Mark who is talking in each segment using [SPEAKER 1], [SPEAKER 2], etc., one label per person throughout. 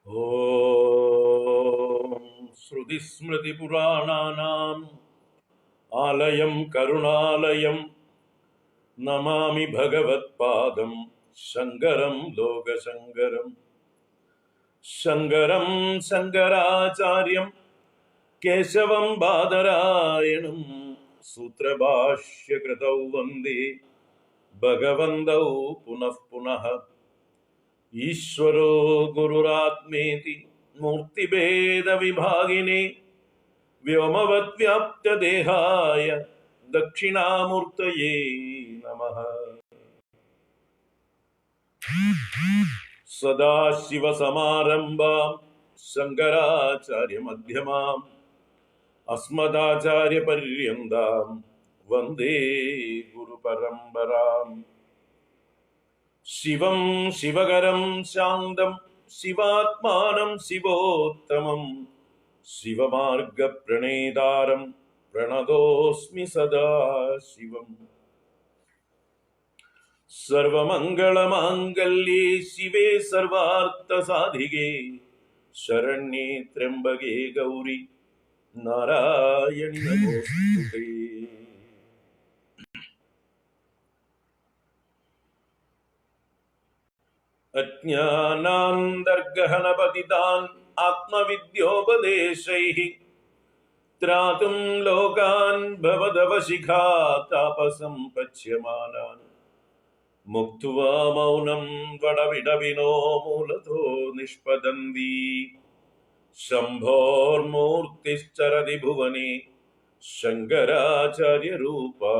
[SPEAKER 1] ഓം ശ്രുതിസ്മൃതിപുരാണാനാം ആലയം കരുണാലയം നമാമി ഭഗവത്പാദം ശങ്കരം ലോകശങ്കരം. ശങ്കരം ശങ്കരാചാര്യം കേശവം ബാദരായണം സൂത്രഭാഷ്യകൃതൗ വന്ദേ ഭഗവന്തൗ പുനഃ പുനഃ. ഈശ്വരോ ഗുരുരാത്മേതി മൂർത്തിഭേദവിഭാഗിനെ വ്യോമവദ്വ്യാപ്തദേഹായ ദക്ഷിണാമൂർത്തയേ നമഃ. സദാശിവസമാരംഭാം ശങ്കരാചാര്യമധ്യമാം അസ്മദാചാര്യപര്യന്താം വന്ദേ ഗുരുപരമ്പരാം. ശിവം ശിവകരം ശാന്തം ശിവാത്മാനം ശിവോത്തമം ശിവമാർഗപ്രണേതാരം പ്രണതോസ്മി സദാശിവം. സർവമംഗളമാംഗല്യേ ശിവേ സർവാർത്ഥസാധികേ ശരണ്യേ ത്രയംബകേ ഗൗരി നാരായണി നമോസ്തുതേ. അജ്ഞാനാന്തർഗഹനപതിതാൻ ആത്മവിദ്യോപദേശൈഃ ത്രാതും ലോകാൻ ഭവദവശിഖാ താപസം പച്യമാനാൻ മുക്ത്വാ മൗനം വടവിടവിനോ മൂലതോ നിഷ്പദന്തി. ശംഭോർമൂർത്തിശ്ചരതി ഭുവനെ ശങ്കരാചാര്യരൂപാ.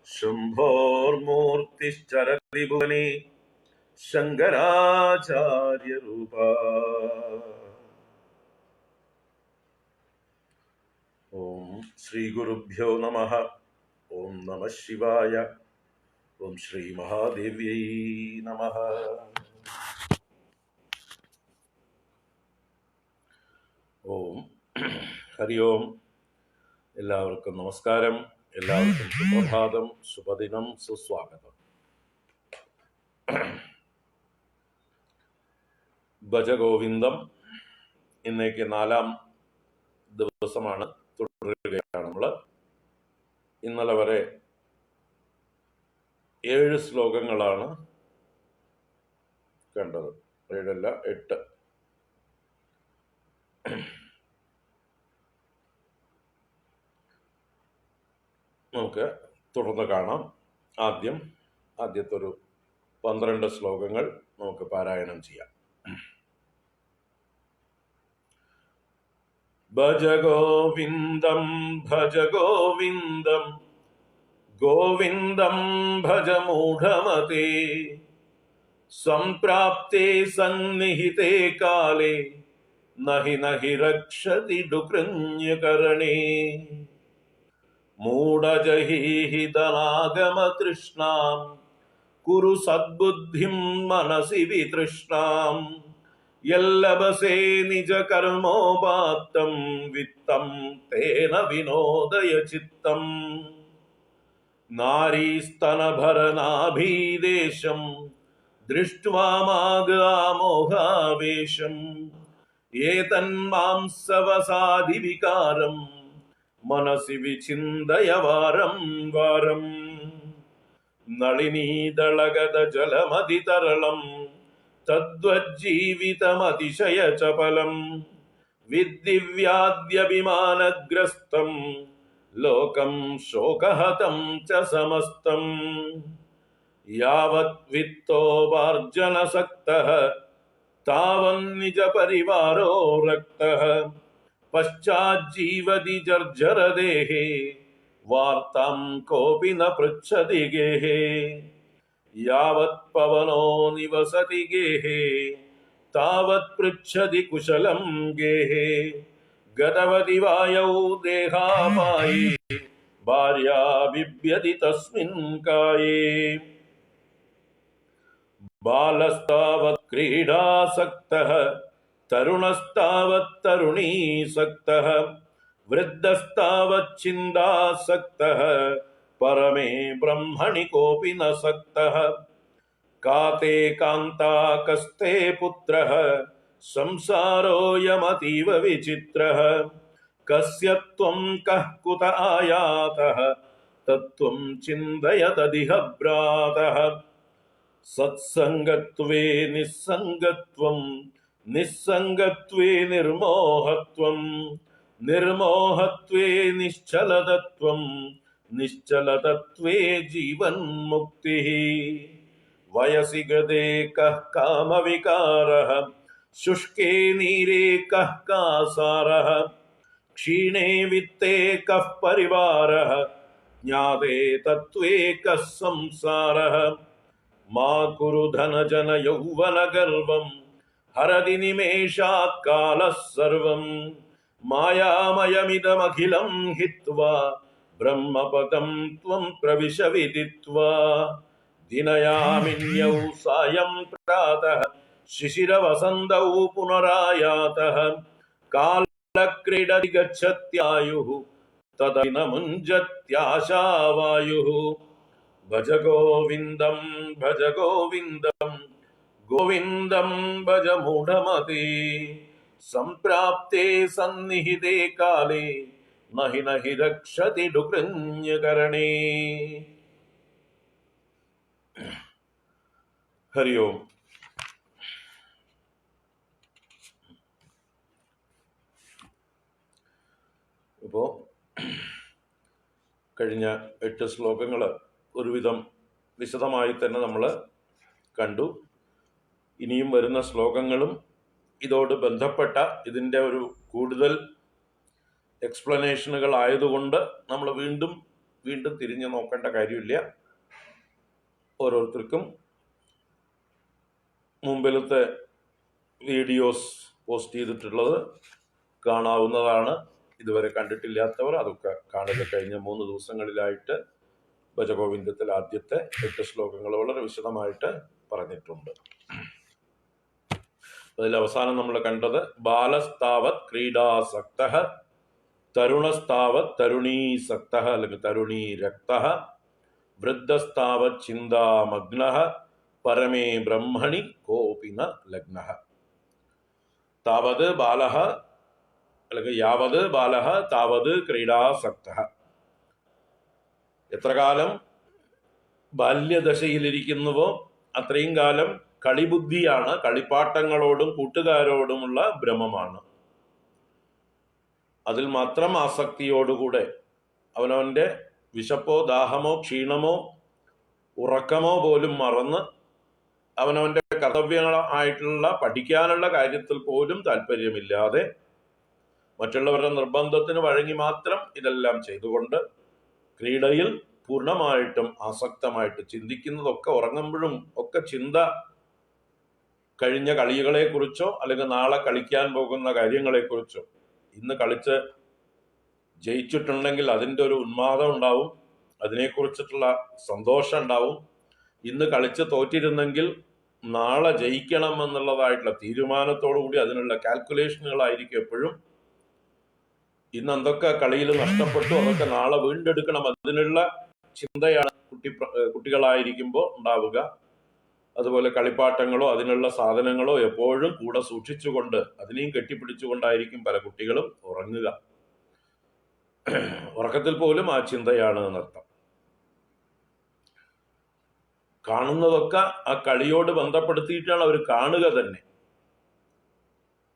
[SPEAKER 1] ശംഭോർമൂർത്തിശ്ചരതി ഭുവനെ ശങ്കരാചാര്യരൂപാ. ഓം ശ്രീ ഗുരുഭ്യോ നമഃ. ഓം നമഃ ശിവായ. ഓം ശ്രീ മഹാദേവ്യൈ നമഃ. ഓം ഹരി ഓം. എല്ലാവർക്കും നമസ്കാരം. എല്ലാവർക്കും സുപ്രഭാതം, ശുഭദിനം, സുസ്വാഗതം. ഭജഗോവിന്ദം ഇന്നേക്ക് 4-ാം ദിവസമാണ്. തുടരുകയാണ് നമ്മൾ. ഇന്നലെ വരെ 7 ശ്ലോകങ്ങളാണ് കണ്ടത്. 7 അല്ല 8. നമുക്ക് തുടർന്ന് കാണാം. ആദ്യത്തെ ഒരു 12 ശ്ലോകങ്ങൾ നമുക്ക് പാരായണം ചെയ്യാം. ഭജ ഗോവിന്ദം ഭജ ഗോവിന്ദം ഗോവിന്ദം ഭജ മൂഢമതേ സംപ്രാപ്തേ സന്നിഹിതേ കാലേ നഹി നഹി രക്ഷതി ഡുകൃഞ്യകരണേ. മൂഢജഹീഹിതനാഗമതൃഷ്ണാം കുരു സദ്ബുദ്ധിം മനസി വിതൃഷ്ണാം യല്ലഭസേ നിജകർമ്മോപാത്തം വിത്തം തേന വിനോദയ ചിത്തം. നാരീസ്തനഭരനാഭീദേശം ദൃഷ്ട്വാ മാഗാമോഹാവേശം ഏതന്മാംസവസാദിവികാരം മനസി വിചിന്തയ വാരം വാരം. നളിനീദളഗത ജലമതിതരളം തദ്വജ്ജീവിതമതിശയ ചപലം വിദ്ദിവ്യാദ്യഭിമാനഗ്രസ്തം ലോകം ശോകഹതം ച സമസ്തം. യാവത് വിത്തോപാർജനസക്തഃ താവന്നിജ പരിവാരോ രക്തഃ പശ്ചാജ്ജീവതി ജർജരദേഹേ വാർത്താം കോപി ന പൃച്ഛതി ഗേഹേ. യാവത് പവനോ നിവസതി ഗേഹേ താവത് പൃച്ഛതി കുശലം ഗേഹേ. ഗതവതി വായൗ ദേഹാപായേ ഭാര്യാ ബിഭ്യതി തസ്മിൻ കായേ. ബാലസ്താവത് ക്രീഡാസക്തഃ തരുണസ്താവത് തരുണീസക്തഃ വൃദ്ധസ്താവത് ചിന്താസക്തഃ പരമേ ബ്രഹ്മണി കോപി ന സക്തഃ. കാതേ കാന്താ കസ്തേ പുത്രഃ സംസാരോയമതീവ വിചിത്രഃ കസ്യ ത്വം കഃ കുത ആയാതഃ തത്ത്വം ചിന്തയ തദിഹ ഭ്രാതഃ സത്സംഗത്വേ നിസ്സംഗത്വം നിസ്സംഗത്വേ നിർമോഹത്വം നിർമോഹത്വേ നിശ്ചലതത്വം നിശ്ചലതത്വേ ജീവൻ മുക്തിഃ വയസി ഗതേ കഃ കാമവികാരഃ ശുഷ്കേ നീരേ കഃ കാസാരഃ ക്ഷീണേ വിത്തേ കഃ പരിവാരഃ ജ്ഞാതേ തത്വേ കഃ സംസാരഃ മാ കുരു ധനജന യൗവന ഗർവം ഹരതി നിമേഷാത് കാലഃ സർവം മായാമയമിദമഖിലം ഹിത്വാ ബ്രഹ്മപദം ത്വം പ്രവിശ വിദിത്വാ ദിനയാമിന്യൗ സായം പ്രാതഃ ശിശിരവസന്തൗ പുനരായാതഃ കാലക്രീഡതി ഗച്ഛത്യായുഃ തദൈന മുഞ്ചത്യാശാവായുഃ ഭജ ഗോവിന്ദം ഗോവിന്ദം ഭജ മൂഢമതേ സംപ്രാപ്തേ സന്നിഹിതേ കാലേ നഹി നഹി രക്ഷതി ഡുകൃഞ്ജകരണേ. ഹരി ഓം. ഇപ്പോ കഴിഞ്ഞ 8 ശ്ലോകങ്ങൾ ഒരുവിധം വിശദമായി തന്നെ നമ്മൾ കണ്ടു. ഇനിയും വരുന്ന ശ്ലോകങ്ങളും ഇതോട് ബന്ധപ്പെട്ട ഇതിൻ്റെ ഒരു കൂടുതൽ എക്സ്പ്ലനേഷനുകൾ ആയതുകൊണ്ട് നമ്മൾ വീണ്ടും തിരിഞ്ഞു നോക്കേണ്ട കാര്യമില്ല. ഓരോരുത്തർക്കും മുമ്പിലത്തെ വീഡിയോസ് പോസ്റ്റ് ചെയ്തിട്ടുള്ളത് കാണാവുന്നതാണ്. ഇതുവരെ കണ്ടിട്ടില്ലാത്തവർ അതൊക്കെ കാണുക. കഴിഞ്ഞ 3 ദിവസങ്ങളിലായിട്ട് ഭജഗോവിന്ദത്തിൽ ആദ്യത്തെ 8 ശ്ലോകങ്ങൾ വളരെ വിശദമായിട്ട് പറഞ്ഞിട്ടുണ്ട്. അതിൽ അവസാനം നമ്മൾ കണ്ടത് ബാലസ്താവത് ക്രീഡാസക്തഃ തരുണസ്താവത് തരുണീസക്തഃ അല്ലെങ്കിൽ തരുണീരക്തഃ വൃദ്ധസ്താവത് ചിന്താമഗ്നഃ പരമേ ബ്രഹ്മണി കോപി ന ലഗ്നഃ. താവത് ബാലഃ അല്ലെങ്കിൽ യാവത് ബാലഃ താവത് ക്രീഡാസക്തഃ. എത്ര കാലം ബാല്യദശയിലിരിക്കുന്നുവോ അത്രയും കാലം കളിബുദ്ധിയാണ്, കളിപ്പാട്ടങ്ങളോടും കൂട്ടുകാരോടുമുള്ള ഭ്രമമാണ്. അതിൽ മാത്രം ആസക്തിയോടുകൂടെ അവനവൻ്റെ വിശപ്പോ ദാഹമോ ക്ഷീണമോ ഉറക്കമോ പോലും മറന്ന് അവനവൻ്റെ കർത്തവ്യങ്ങളായിട്ടുള്ള പഠിക്കാനുള്ള കാര്യത്തിൽ പോലും താല്പര്യമില്ലാതെ മറ്റുള്ളവരുടെ നിർബന്ധത്തിന് വഴങ്ങി മാത്രം ഇതെല്ലാം ചെയ്തുകൊണ്ട് ക്രീഡയിൽ പൂർണ്ണമായിട്ടും ആസക്തമായിട്ട് ചിന്തിക്കുന്നതൊക്കെ ഉറങ്ങുമ്പോഴും ഒക്കെ ചിന്ത കഴിഞ്ഞ കളികളെക്കുറിച്ചോ അല്ലെങ്കിൽ നാളെ കളിക്കാൻ പോകുന്ന കാര്യങ്ങളെക്കുറിച്ചോ. ഇന്ന് കളിച്ച് ജയിച്ചിട്ടുണ്ടെങ്കിൽ അതിൻ്റെ ഒരു ഉന്മാദം ഉണ്ടാവും, അതിനെക്കുറിച്ചിട്ടുള്ള സന്തോഷം ഉണ്ടാവും. ഇന്ന് കളിച്ച് തോറ്റിരുന്നെങ്കിൽ നാളെ ജയിക്കണം എന്നുള്ളതായിട്ടുള്ള തീരുമാനത്തോടു കൂടി അതിനുള്ള കാൽക്കുലേഷനുകളായിരിക്കും എപ്പോഴും. ഇന്ന് എന്തൊക്കെ കളിയിൽ നഷ്ടപ്പെട്ടു അതൊക്കെ നാളെ വീണ്ടെടുക്കണം, അതിനുള്ള ചിന്തയാണ് കുട്ടികളായിരിക്കുമ്പോൾ ഉണ്ടാവുക. അതുപോലെ കളിപ്പാട്ടങ്ങളോ അതിനുള്ള സാധനങ്ങളോ എപ്പോഴും കൂടെ സൂക്ഷിച്ചുകൊണ്ട് അതിനെയും കെട്ടിപ്പിടിച്ചുകൊണ്ടായിരിക്കും പല കുട്ടികളും ഉറങ്ങുക. ഉറക്കത്തിൽ പോലും ആ ചിന്തയാണ് എന്നർത്ഥം. കാണുന്നതൊക്കെ ആ കളിയോട് ബന്ധപ്പെടുത്തിയിട്ടാണ് അവർ കാണുക തന്നെ.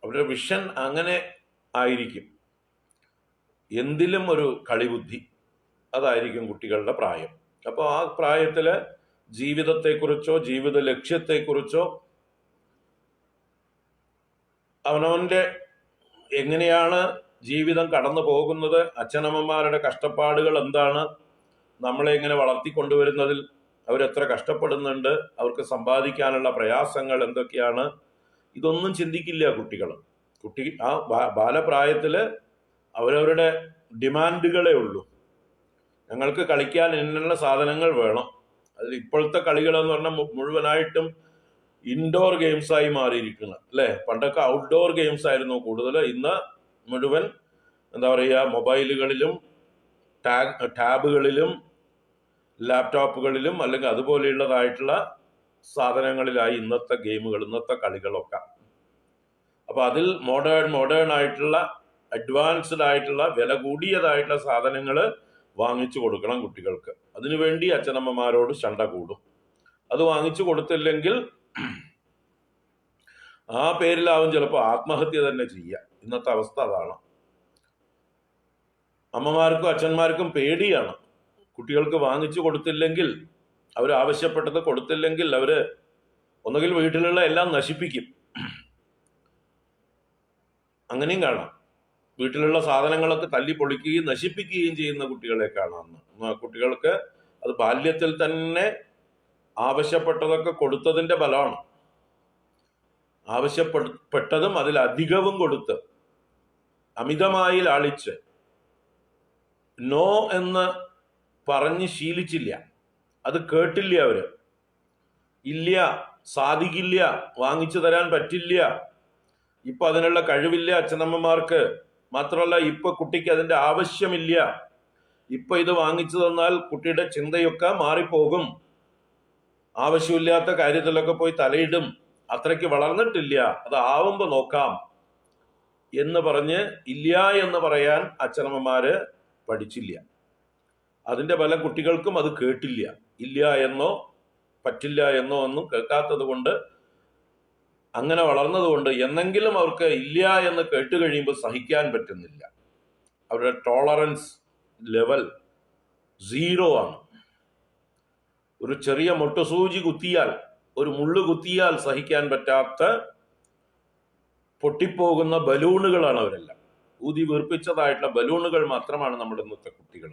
[SPEAKER 1] അവരുടെ വിഷൻ അങ്ങനെ ആയിരിക്കും. എന്തിലും ഒരു കളിബുദ്ധി, അതായിരിക്കും കുട്ടികളുടെ പ്രായം. അപ്പോൾ ആ പ്രായത്തില് ജീവിതത്തെക്കുറിച്ചോ ജീവിത ലക്ഷ്യത്തെക്കുറിച്ചോ അവനവൻ്റെ എങ്ങനെയാണ് ജീവിതം കടന്നു പോകുന്നത്, അച്ഛനമ്മമാരുടെ കഷ്ടപ്പാടുകൾ എന്താണ്, നമ്മളെ എങ്ങനെ വളർത്തിക്കൊണ്ടുവരുന്നതിൽ അവരെത്ര കഷ്ടപ്പെടുന്നുണ്ട്, അവർക്ക് സമ്പാദിക്കാനുള്ള പ്രയാസങ്ങൾ എന്തൊക്കെയാണ്, ഇതൊന്നും ചിന്തിക്കില്ല കുട്ടികൾ. ആ ബാലപ്രായത്തിൽ അവരവരുടെ ഡിമാൻഡുകളേ ഉള്ളൂ. ഞങ്ങൾക്ക് കളിക്കാൻ എന്നുള്ള സാധനങ്ങൾ വേണം. അതിൽ ഇപ്പോഴത്തെ കളികളെന്ന് പറഞ്ഞാൽ മുഴുവനായിട്ടും ഇൻഡോർ ഗെയിംസായി മാറിയിരിക്കുന്നത് അല്ലേ. പണ്ടൊക്കെ ഔട്ട്ഡോർ ഗെയിംസ് ആയിരുന്നു കൂടുതൽ. ഇന്ന് മുഴുവൻ എന്താ പറയുക, മൊബൈലുകളിലും ടാബുകളിലും ലാപ്ടോപ്പുകളിലും അല്ലെങ്കിൽ അതുപോലെയുള്ളതായിട്ടുള്ള സാധനങ്ങളിലായി ഇന്നത്തെ ഗെയിമുകൾ, ഇന്നത്തെ കളികളൊക്കെ. അപ്പൊ അതിൽ മോഡേൺ ആയിട്ടുള്ള അഡ്വാൻസ്ഡ് ആയിട്ടുള്ള വില കൂടിയതായിട്ടുള്ള സാധനങ്ങൾ വാങ്ങിച്ചു കൊടുക്കണം കുട്ടികൾക്ക്. അതിനുവേണ്ടി അച്ഛനമ്മമാരോട് ശണ്ട കൂടും. അത് വാങ്ങിച്ചു കൊടുത്തില്ലെങ്കിൽ ആ പേരിലാവും ചിലപ്പോൾ ആത്മഹത്യ തന്നെ ചെയ്യുക. ഇന്നത്തെ അവസ്ഥ അതാണ്. അമ്മമാർക്കും അച്ഛന്മാർക്കും പേടിയാണ്. കുട്ടികൾക്ക് വാങ്ങിച്ചു കൊടുത്തില്ലെങ്കിൽ, അവർ ആവശ്യപ്പെട്ടത് കൊടുത്തില്ലെങ്കിൽ അവര് ഒന്നുകിൽ വീട്ടിലുള്ള എല്ലാം നശിപ്പിക്കും. അങ്ങനെയും കാണാം. വീട്ടിലുള്ള സാധനങ്ങളൊക്കെ തല്ലി പൊളിക്കുകയും നശിപ്പിക്കുകയും ചെയ്യുന്ന കുട്ടികളെ കാണാം. കുട്ടികൾക്ക് അത് ബാല്യത്തിൽ തന്നെ ആവശ്യപ്പെട്ടതൊക്കെ കൊടുത്തതിന്റെ ഫലമാണ്. ആവശ്യപ്പെട്ടതും അതിലധികവും കൊടുത്ത് അമിതമായി ലാളിച്ച് നോ എന്ന് പറഞ്ഞ് ശീലിച്ചില്ല. അത് കേട്ടില്ല അവര്. ഇല്ല, സാധിക്കില്ല, വാങ്ങിച്ചു തരാൻ പറ്റില്ല, ഇപ്പൊ അതിനുള്ള കഴിവില്ല അച്ഛനമ്മമാർക്ക്. മാത്രമല്ല ഇപ്പൊ കുട്ടിക്ക് അതിന്റെ ആവശ്യമില്ല, ഇപ്പൊ ഇത് വാങ്ങിച്ചു തന്നാൽ കുട്ടിയുടെ ചിന്തയൊക്കെ മാറിപ്പോകും, ആവശ്യമില്ലാത്ത കാര്യത്തിലൊക്കെ പോയി തലയിടും, അത്രയ്ക്ക് വളർന്നിട്ടില്ല, അത് ആവുമ്പോ നോക്കാം എന്ന് പറഞ്ഞ് ഇല്ല എന്ന് പറയാൻ അച്ഛനമ്മമാര് പഠിച്ചില്ല. അതിന്റെ പല കുട്ടികൾക്കും അത് കേട്ടില്ല. ഇല്ല എന്നോ പറ്റില്ല എന്നോ ഒന്നും കേൾക്കാത്തത് കൊണ്ട്, അങ്ങനെ വളർന്നതുകൊണ്ട് എന്നെങ്കിലും അവർക്ക് ഇല്ല എന്ന് കേട്ട് കഴിയുമ്പോൾ സഹിക്കാൻ പറ്റുന്നില്ല. അവരുടെ ടോളറൻസ് ലെവൽ 0 ആണ്. ഒരു ചെറിയ മുട്ടുസൂചി കുത്തിയാൽ, ഒരു മുള്ളു കുത്തിയാൽ സഹിക്കാൻ പറ്റാത്ത പൊട്ടിപ്പോകുന്ന ബലൂണുകളാണ് അവരെല്ലാം. ഊതി വീർപ്പിച്ചതായിട്ടുള്ള ബലൂണുകൾ മാത്രമാണ് നമ്മുടെ ഇന്നത്തെ കുട്ടികൾ.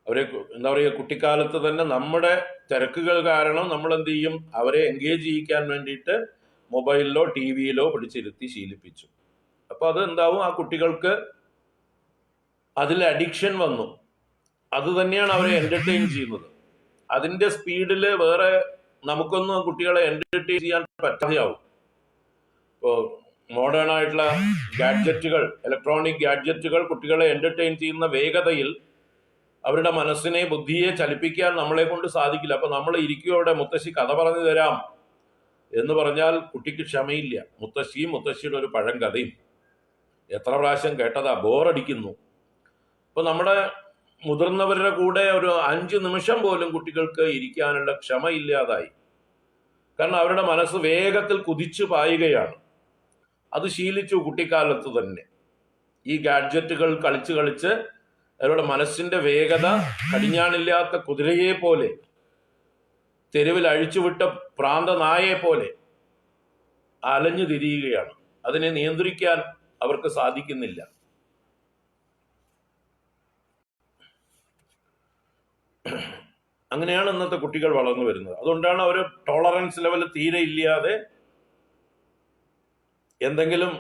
[SPEAKER 1] അവരെ എന്താ പറയുക, കുട്ടിക്കാലത്ത് തന്നെ നമ്മുടെ തിരക്കുകൾ കാരണം നമ്മൾ എന്ത് ചെയ്യും, അവരെ എൻഗേജ് ചെയ്യിക്കാൻ വേണ്ടിയിട്ട് മൊബൈലിലോ ടിവിയിലോ പിടിച്ചിരുത്തി ശീലിപ്പിച്ചു. അപ്പൊ അത് എന്താവും, ആ കുട്ടികൾക്ക് അതിൽ അഡിക്ഷൻ വന്നു. അത് തന്നെയാണ് അവരെ എന്റർടൈൻ ചെയ്യുന്നത്. അതിന്റെ സ്പീഡില് വേറെ നമുക്കൊന്നും കുട്ടികളെ എന്റർടൈൻ ചെയ്യാൻ പറ്റാതെയാവും. ഇപ്പോൾ മോഡേൺ ആയിട്ടുള്ള ഗാഡ്ജറ്റുകൾ, ഇലക്ട്രോണിക് ഗാഡ്ജറ്റുകൾ കുട്ടികളെ എന്റർടൈൻ ചെയ്യുന്ന വേഗതയിൽ അവരുടെ മനസ്സിനെ, ബുദ്ധിയെ ചലിപ്പിക്കാൻ നമ്മളെ കൊണ്ട് സാധിക്കില്ല. അപ്പൊ നമ്മൾ ഇരിക്കുകയോടെ മുത്തശ്ശി കഥ പറഞ്ഞു തരാം എന്ന് പറഞ്ഞാൽ കുട്ടിക്ക് ക്ഷമയില്ല. മുത്തശ്ശിയും മുത്തശ്ശിയുടെ ഒരു പഴം കഥയും എത്ര പ്രാവശ്യം കേട്ടതാ, ബോറടിക്കുന്നു. അപ്പൊ നമ്മുടെ മുതിർന്നവരുടെ കൂടെ ഒരു 5 നിമിഷം പോലും കുട്ടികൾക്ക് ഇരിക്കാനുള്ള ക്ഷമ ഇല്ലാതായി. കാരണം അവരുടെ മനസ്സ് വേഗത്തിൽ കുതിച്ചു പായുകയാണ്. അത് ശീലിച്ചു കുട്ടിക്കാലത്ത് തന്നെ. ഈ ഗാഡ്ജറ്റുകൾ കളിച്ച് കളിച്ച് അവരുടെ മനസ്സിന്റെ വേഗത കടിഞ്ഞാണില്ലാത്ത കുതിരയെ പോലെ, തെരുവിൽ അഴിച്ചുവിട്ട പ്രാന്ത നായയെ പോലെ അലഞ്ഞു തിരിയുകയാണ്. അതിനെ നിയന്ത്രിക്കാൻ അവർക്ക് സാധിക്കുന്നില്ല. അങ്ങനെയാണ് ഇന്നത്തെ കുട്ടികൾ വളർന്നു വരുന്നത്. അതുകൊണ്ടാണ് അവർ ടോളറൻസ് ലെവൽ തീരെ ഇല്ലാതെ എന്തെങ്കിലും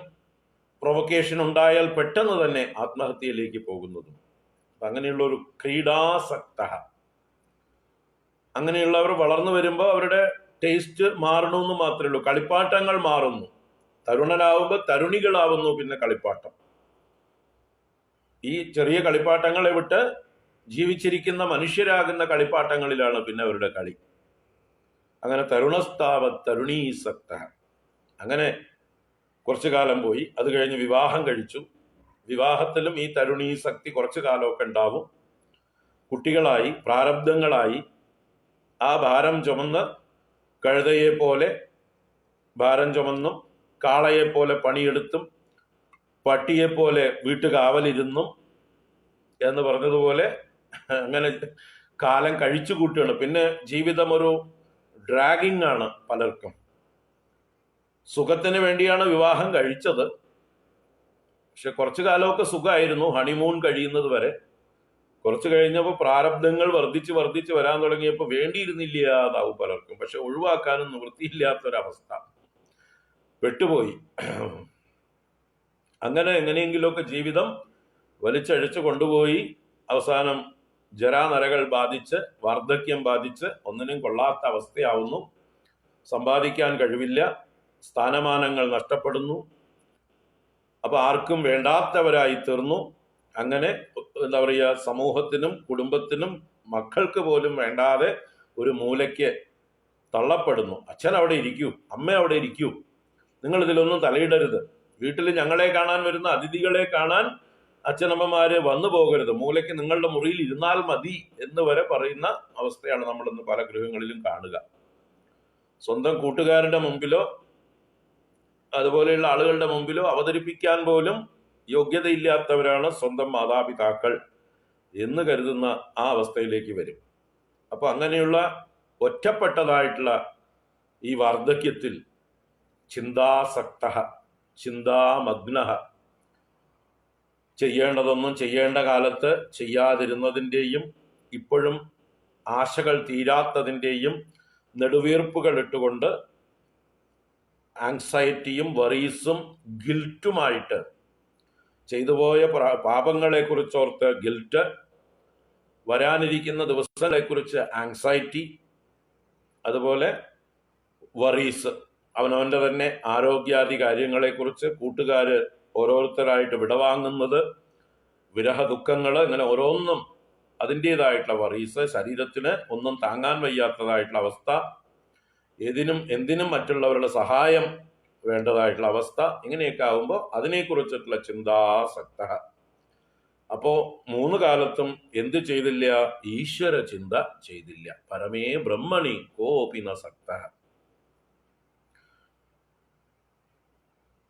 [SPEAKER 1] പ്രൊവക്കേഷൻ ഉണ്ടായാൽ പെട്ടെന്ന് തന്നെ ആത്മഹത്യയിലേക്ക് പോകുന്നതും. അങ്ങനെയുള്ള ഒരു ക്രീഡാസക്ത, അങ്ങനെയുള്ളവർ വളർന്നു വരുമ്പോൾ അവരുടെ ടേസ്റ്റ് മാറണമെന്ന് മാത്രമേ ഉള്ളൂ. കളിപ്പാട്ടങ്ങൾ മാറുന്നു. തരുണനാവുമ്പോൾ തരുണികളാവുന്നു പിന്നെ കളിപ്പാട്ടം. ഈ ചെറിയ കളിപ്പാട്ടങ്ങളെ വിട്ട് ജീവിച്ചിരിക്കുന്ന മനുഷ്യരാകുന്ന കളിപ്പാട്ടങ്ങളിലാണ് പിന്നെ അവരുടെ കളി. അങ്ങനെ തരുണസ്താവ തരുണീസക്ത. അങ്ങനെ കുറച്ചു കാലം പോയി. അത് കഴിഞ്ഞ് വിവാഹം കഴിച്ചു. വിവാഹത്തിലും ഈ തരുണീസക്തി കുറച്ചു കാലമൊക്കെ ഉണ്ടാവും. കുട്ടികളായി, പ്രാരബ്ധങ്ങളായി, ആ ഭാരം ചുമന്ന് കഴുതയെ പോലെ ഭാരം ചുമന്നും, കാളയെ പോലെ പണിയെടുത്തും, പട്ടിയെ പോലെ വീട്ടുകാവലിരുന്നും എന്ന് പറഞ്ഞതുപോലെ അങ്ങനെ കാലം കഴിച്ചു കൂട്ടുകയാണ്. പിന്നെ ജീവിതം ഒരു ഡ്രാഗിങ് ആണ് പലർക്കും. സുഖത്തിന് വേണ്ടിയാണ് വിവാഹം കഴിച്ചത്. പക്ഷെ കുറച്ചു കാലമൊക്കെ സുഖമായിരുന്നു, ഹണിമൂൺ കഴിയുന്നത് വരെ. കുറച്ച് കഴിഞ്ഞപ്പോൾ പ്രാരബ്ധങ്ങൾ വർദ്ധിച്ച് വരാൻ തുടങ്ങിയപ്പോൾ വേണ്ടിയിരുന്നില്ല അതാവും പലർക്കും. പക്ഷെ ഒഴിവാക്കാനും നിവൃത്തിയില്ലാത്തൊരവസ്ഥ, പെട്ടുപോയി. അങ്ങനെ എങ്ങനെയെങ്കിലുമൊക്കെ ജീവിതം വലിച്ചഴിച്ചു കൊണ്ടുപോയി അവസാനം ജരാനരകൾ ബാധിച്ച്, വാർദ്ധക്യം ബാധിച്ച് ഒന്നിനും കൊള്ളാത്ത അവസ്ഥയാവുന്നു. സമ്പാദിക്കാൻ കഴിവില്ല, സ്ഥാനമാനങ്ങൾ നഷ്ടപ്പെടുന്നു. അപ്പൊ ആർക്കും വേണ്ടാത്തവരായി തീർന്നു. അങ്ങനെ എന്താ പറയുക, സമൂഹത്തിനും കുടുംബത്തിനും മക്കൾക്ക് പോലും വേണ്ടാതെ ഒരു മൂലയ്ക്ക് തള്ളപ്പെടുന്നു. അച്ഛൻ അവിടെ ഇരിക്കൂ, അമ്മ അവിടെ ഇരിക്കൂ, നിങ്ങൾ ഇതിലൊന്നും തലയിടരുത്, വീട്ടിൽ ഞങ്ങളെ കാണാൻ വരുന്ന അതിഥികളെ കാണാൻ അച്ഛനമ്മമാര് വന്നു പോകരുത്, മൂലയ്ക്ക് നിങ്ങളുടെ മുറിയിൽ ഇരുന്നാൽ മതി എന്ന് വരെ പറയുന്ന അവസ്ഥയാണ് നമ്മൾ ഇന്ന് പല ഗൃഹങ്ങളിലും കാണുക. സ്വന്തം കൂട്ടുകാരുടെ മുമ്പിലോ അതുപോലെയുള്ള ആളുകളുടെ മുമ്പിലോ അവതരിപ്പിക്കാൻ പോലും യോഗ്യതയില്ലാത്തവരാണ് സ്വന്തം മാതാപിതാക്കൾ എന്ന് കരുതുന്ന ആ അവസ്ഥയിലേക്ക് വരും. അപ്പൊ അങ്ങനെയുള്ള ഒറ്റപ്പെട്ടതായിട്ടുള്ള ഈ വാർദ്ധക്യത്തിൽ ചിന്താസക്ത, ചിന്താമഗ്ന, ചെയ്യേണ്ടതൊന്നും ചെയ്യേണ്ട കാലത്ത് ചെയ്യാതിരുന്നതിൻ്റെയും ഇപ്പോഴും ആശകൾ തീരാത്തതിൻ്റെയും നെടുവീർപ്പുകൾ ഇട്ടുകൊണ്ട് ആങ്സൈറ്റിയും വറീസും ഗിൽറ്റുമായിട്ട്, ചെയ്തുപോയ പാപങ്ങളെക്കുറിച്ചോർത്ത് ഗിൽറ്റ്, വരാനിരിക്കുന്ന ദിവസങ്ങളെക്കുറിച്ച് ആങ്സൈറ്റി, അതുപോലെ വറീസ്, അവനവൻ്റെ തന്നെ ആരോഗ്യാദി കാര്യങ്ങളെക്കുറിച്ച്, കൂട്ടുകാര് ഓരോരുത്തരായിട്ട് വിടവാങ്ങുന്നത്, വിരഹ ദുഃഖങ്ങൾ, ഇങ്ങനെ ഓരോന്നും അതിൻ്റെതായിട്ടുള്ള വറീസ്, ശരീരത്തിന് ഒന്നും താങ്ങാൻ വയ്യാത്തതായിട്ടുള്ള അവസ്ഥ, എന്തിനും മറ്റുള്ളവരുടെ സഹായം വേണ്ടതായിട്ടുള്ള അവസ്ഥ, ഇങ്ങനെയൊക്കെ ആകുമ്പോൾ അതിനെക്കുറിച്ചിട്ടുള്ള ചിന്താസക്ത. അപ്പോ 3 കാലത്തും എന്ത് ചെയ്തില്ല? ഈശ്വര ചിന്ത ചെയ്തില്ല. പരമേ ബ്രഹ്മണി കോപി ന സക്ത.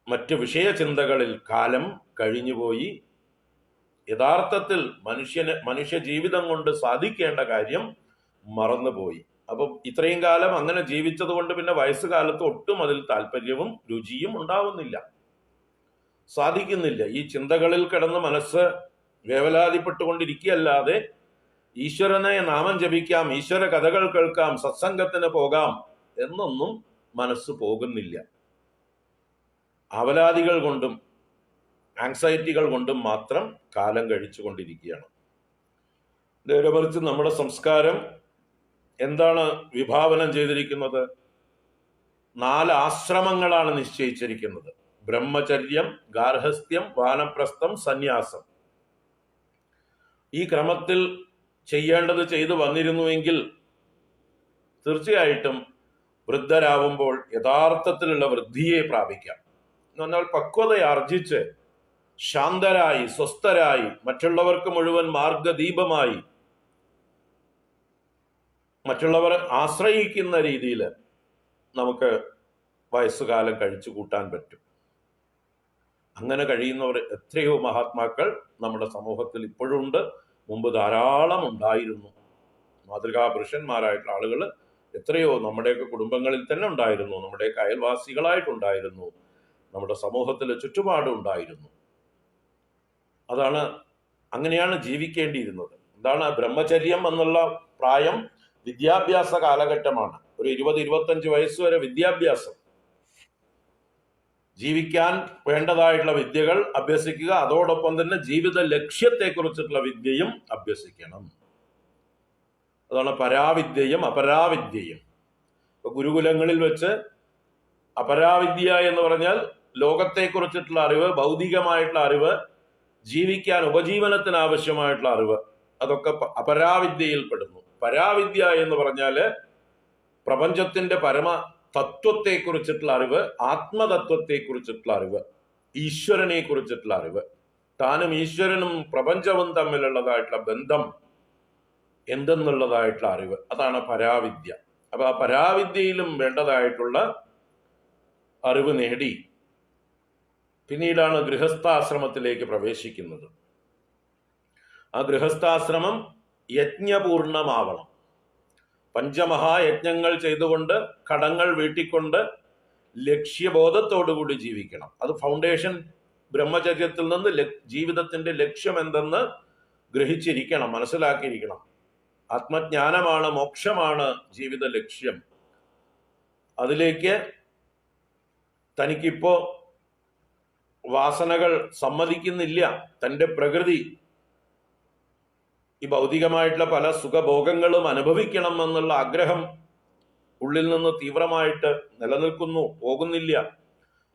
[SPEAKER 1] മറ്റ് വിഷയചിന്തകളിൽ കാലം കഴിഞ്ഞുപോയി. യഥാർത്ഥത്തിൽ മനുഷ്യ ജീവിതം കൊണ്ട് സാധിക്കേണ്ട കാര്യം മറന്നുപോയി. അപ്പം ഇത്രയും കാലം അങ്ങനെ ജീവിച്ചത് കൊണ്ട് പിന്നെ വയസ്സുകാലത്ത് ഒട്ടും അതിൽ താല്പര്യവും രുചിയും ഉണ്ടാവുന്നില്ല, സാധിക്കുന്നില്ല. ഈ ചിന്തകളിൽ കിടന്ന് മനസ്സ് വേവലാതിപ്പെട്ടുകൊണ്ടിരിക്കുകയല്ലാതെ ഈശ്വരനെ നാമം ജപിക്കാം, ഈശ്വര കഥകൾ കേൾക്കാം, സത്സംഗത്തിന് പോകാം എന്നൊന്നും മനസ്സ് പോകുന്നില്ല. അവലാദികൾ കൊണ്ടും ആങ്സൈറ്റികൾ കൊണ്ടും മാത്രം കാലം കഴിച്ചു കൊണ്ടിരിക്കുകയാണ്. നേരെ മറിച്ച് നമ്മുടെ സംസ്കാരം എന്താണ് വിഭാവനം ചെയ്തിരിക്കുന്നത്? 4 ആശ്രമങ്ങളാണ് നിശ്ചയിച്ചിരിക്കുന്നത്: ബ്രഹ്മചര്യം, ഗാർഹസ്ഥ്യം, വാനപ്രസ്ഥം, സന്യാസം. ഈ ക്രമത്തിൽ ചെയ്യേണ്ടത് ചെയ്തു വന്നിരുന്നുവെങ്കിൽ തീർച്ചയായിട്ടും വൃദ്ധരാവുമ്പോൾ യഥാർത്ഥത്തിലുള്ള വൃദ്ധിയെ പ്രാപിക്കാം. എന്ന് പറഞ്ഞാൽ പക്വതയാർജിച്ച് ശാന്തരായി സ്വസ്ഥരായി മറ്റുള്ളവർക്ക് മുഴുവൻ മാർഗദീപമായി മറ്റുള്ളവർ ആശ്രയിക്കുന്ന രീതിയിൽ നമുക്ക് വയസ്സുകാലം കഴിച്ചു കൂട്ടാൻ പറ്റും. അങ്ങനെ കഴിയുന്നവർ എത്രയോ മഹാത്മാക്കൾ നമ്മുടെ സമൂഹത്തിൽ ഇപ്പോഴുണ്ട്, മുമ്പ് ധാരാളം ഉണ്ടായിരുന്നു. മാതൃകാ പുരുഷന്മാരായിട്ടുള്ള ആളുകൾ എത്രയോ നമ്മുടെയൊക്കെ കുടുംബങ്ങളിൽ തന്നെ ഉണ്ടായിരുന്നു, നമ്മുടെയൊക്കെ അയൽവാസികളായിട്ടുണ്ടായിരുന്നു, നമ്മുടെ സമൂഹത്തിൽ ചുറ്റുപാടും ഉണ്ടായിരുന്നു. അങ്ങനെയാണ് ജീവിക്കേണ്ടിയിരുന്നത്. എന്താണ് ബ്രഹ്മചര്യം എന്നുള്ള പ്രായം? വിദ്യാഭ്യാസ കാലഘട്ടമാണ്. ഒരു 20-25 വയസ്സ് വരെ വിദ്യാഭ്യാസം, ജീവിക്കാൻ വേണ്ടതായിട്ടുള്ള വിദ്യകൾ അഭ്യസിക്കുക, അതോടൊപ്പം തന്നെ ജീവിത ലക്ഷ്യത്തെക്കുറിച്ചിട്ടുള്ള വിദ്യയും അഭ്യസിക്കണം. അതാണ് പരാവിദ്യയും അപരാവിദ്യയും. ഇപ്പൊ ഗുരുകുലങ്ങളിൽ വെച്ച് അപരാവിദ്യ എന്ന് പറഞ്ഞാൽ ലോകത്തെക്കുറിച്ചിട്ടുള്ള അറിവ്, ഭൗതികമായിട്ടുള്ള അറിവ്, ജീവിക്കാൻ ഉപജീവനത്തിന് ആവശ്യമായിട്ടുള്ള അറിവ്, അതൊക്കെ അപരാവിദ്യയിൽ പെടുന്നു. പരാവിദ്യ എന്ന് പറഞ്ഞാല് പ്രപഞ്ചത്തിന്റെ പരമ തത്വത്തെക്കുറിച്ചിട്ടുള്ള അറിവ്, ആത്മതത്വത്തെക്കുറിച്ചിട്ടുള്ള അറിവ്, ഈശ്വരനെ കുറിച്ചിട്ടുള്ള അറിവ്, താനും ഈശ്വരനും പ്രപഞ്ചവും തമ്മിലുള്ളതായിട്ടുള്ള ബന്ധം എന്തെന്നുള്ളതായിട്ടുള്ള അറിവ്, അതാണ് പരാവിദ്യ. അപ്പൊ ആ പരാവിദ്യയിലും വേണ്ടതായിട്ടുള്ള അറിവ് നേടി പിന്നീടാണ് ഗൃഹസ്ഥാശ്രമത്തിലേക്ക് പ്രവേശിക്കുന്നത്. ആ ഗൃഹസ്ഥാശ്രമം യജ്ഞപൂർണമാവണം. പഞ്ചമഹായജ്ഞങ്ങൾ ചെയ്തുകൊണ്ട്, കടങ്ങൾ വീട്ടിക്കൊണ്ട്, ലക്ഷ്യബോധത്തോടുകൂടി ജീവിക്കണം. അത് ഫൗണ്ടേഷൻ. ബ്രഹ്മചര്യത്തിൽ നിന്ന് ജീവിതത്തിന്റെ ലക്ഷ്യം എന്തെന്ന് ഗ്രഹിച്ചിരിക്കണം, മനസ്സിലാക്കിയിരിക്കണം. ആത്മജ്ഞാനമാണ്, മോക്ഷമാണ് ജീവിത ലക്ഷ്യം. അതിലേക്ക് തനിക്കിപ്പോ വാസനകൾ സമ്മതിക്കുന്നില്ല. തൻ്റെ പ്രകൃതി ഈ ഭൗതികമായിട്ടുള്ള പല സുഖഭോഗങ്ങളും അനുഭവിക്കണം എന്നുള്ള ആഗ്രഹം ഉള്ളിൽ നിന്ന് തീവ്രമായിട്ട് നിലനിൽക്കുന്നു, പോകുന്നില്ല.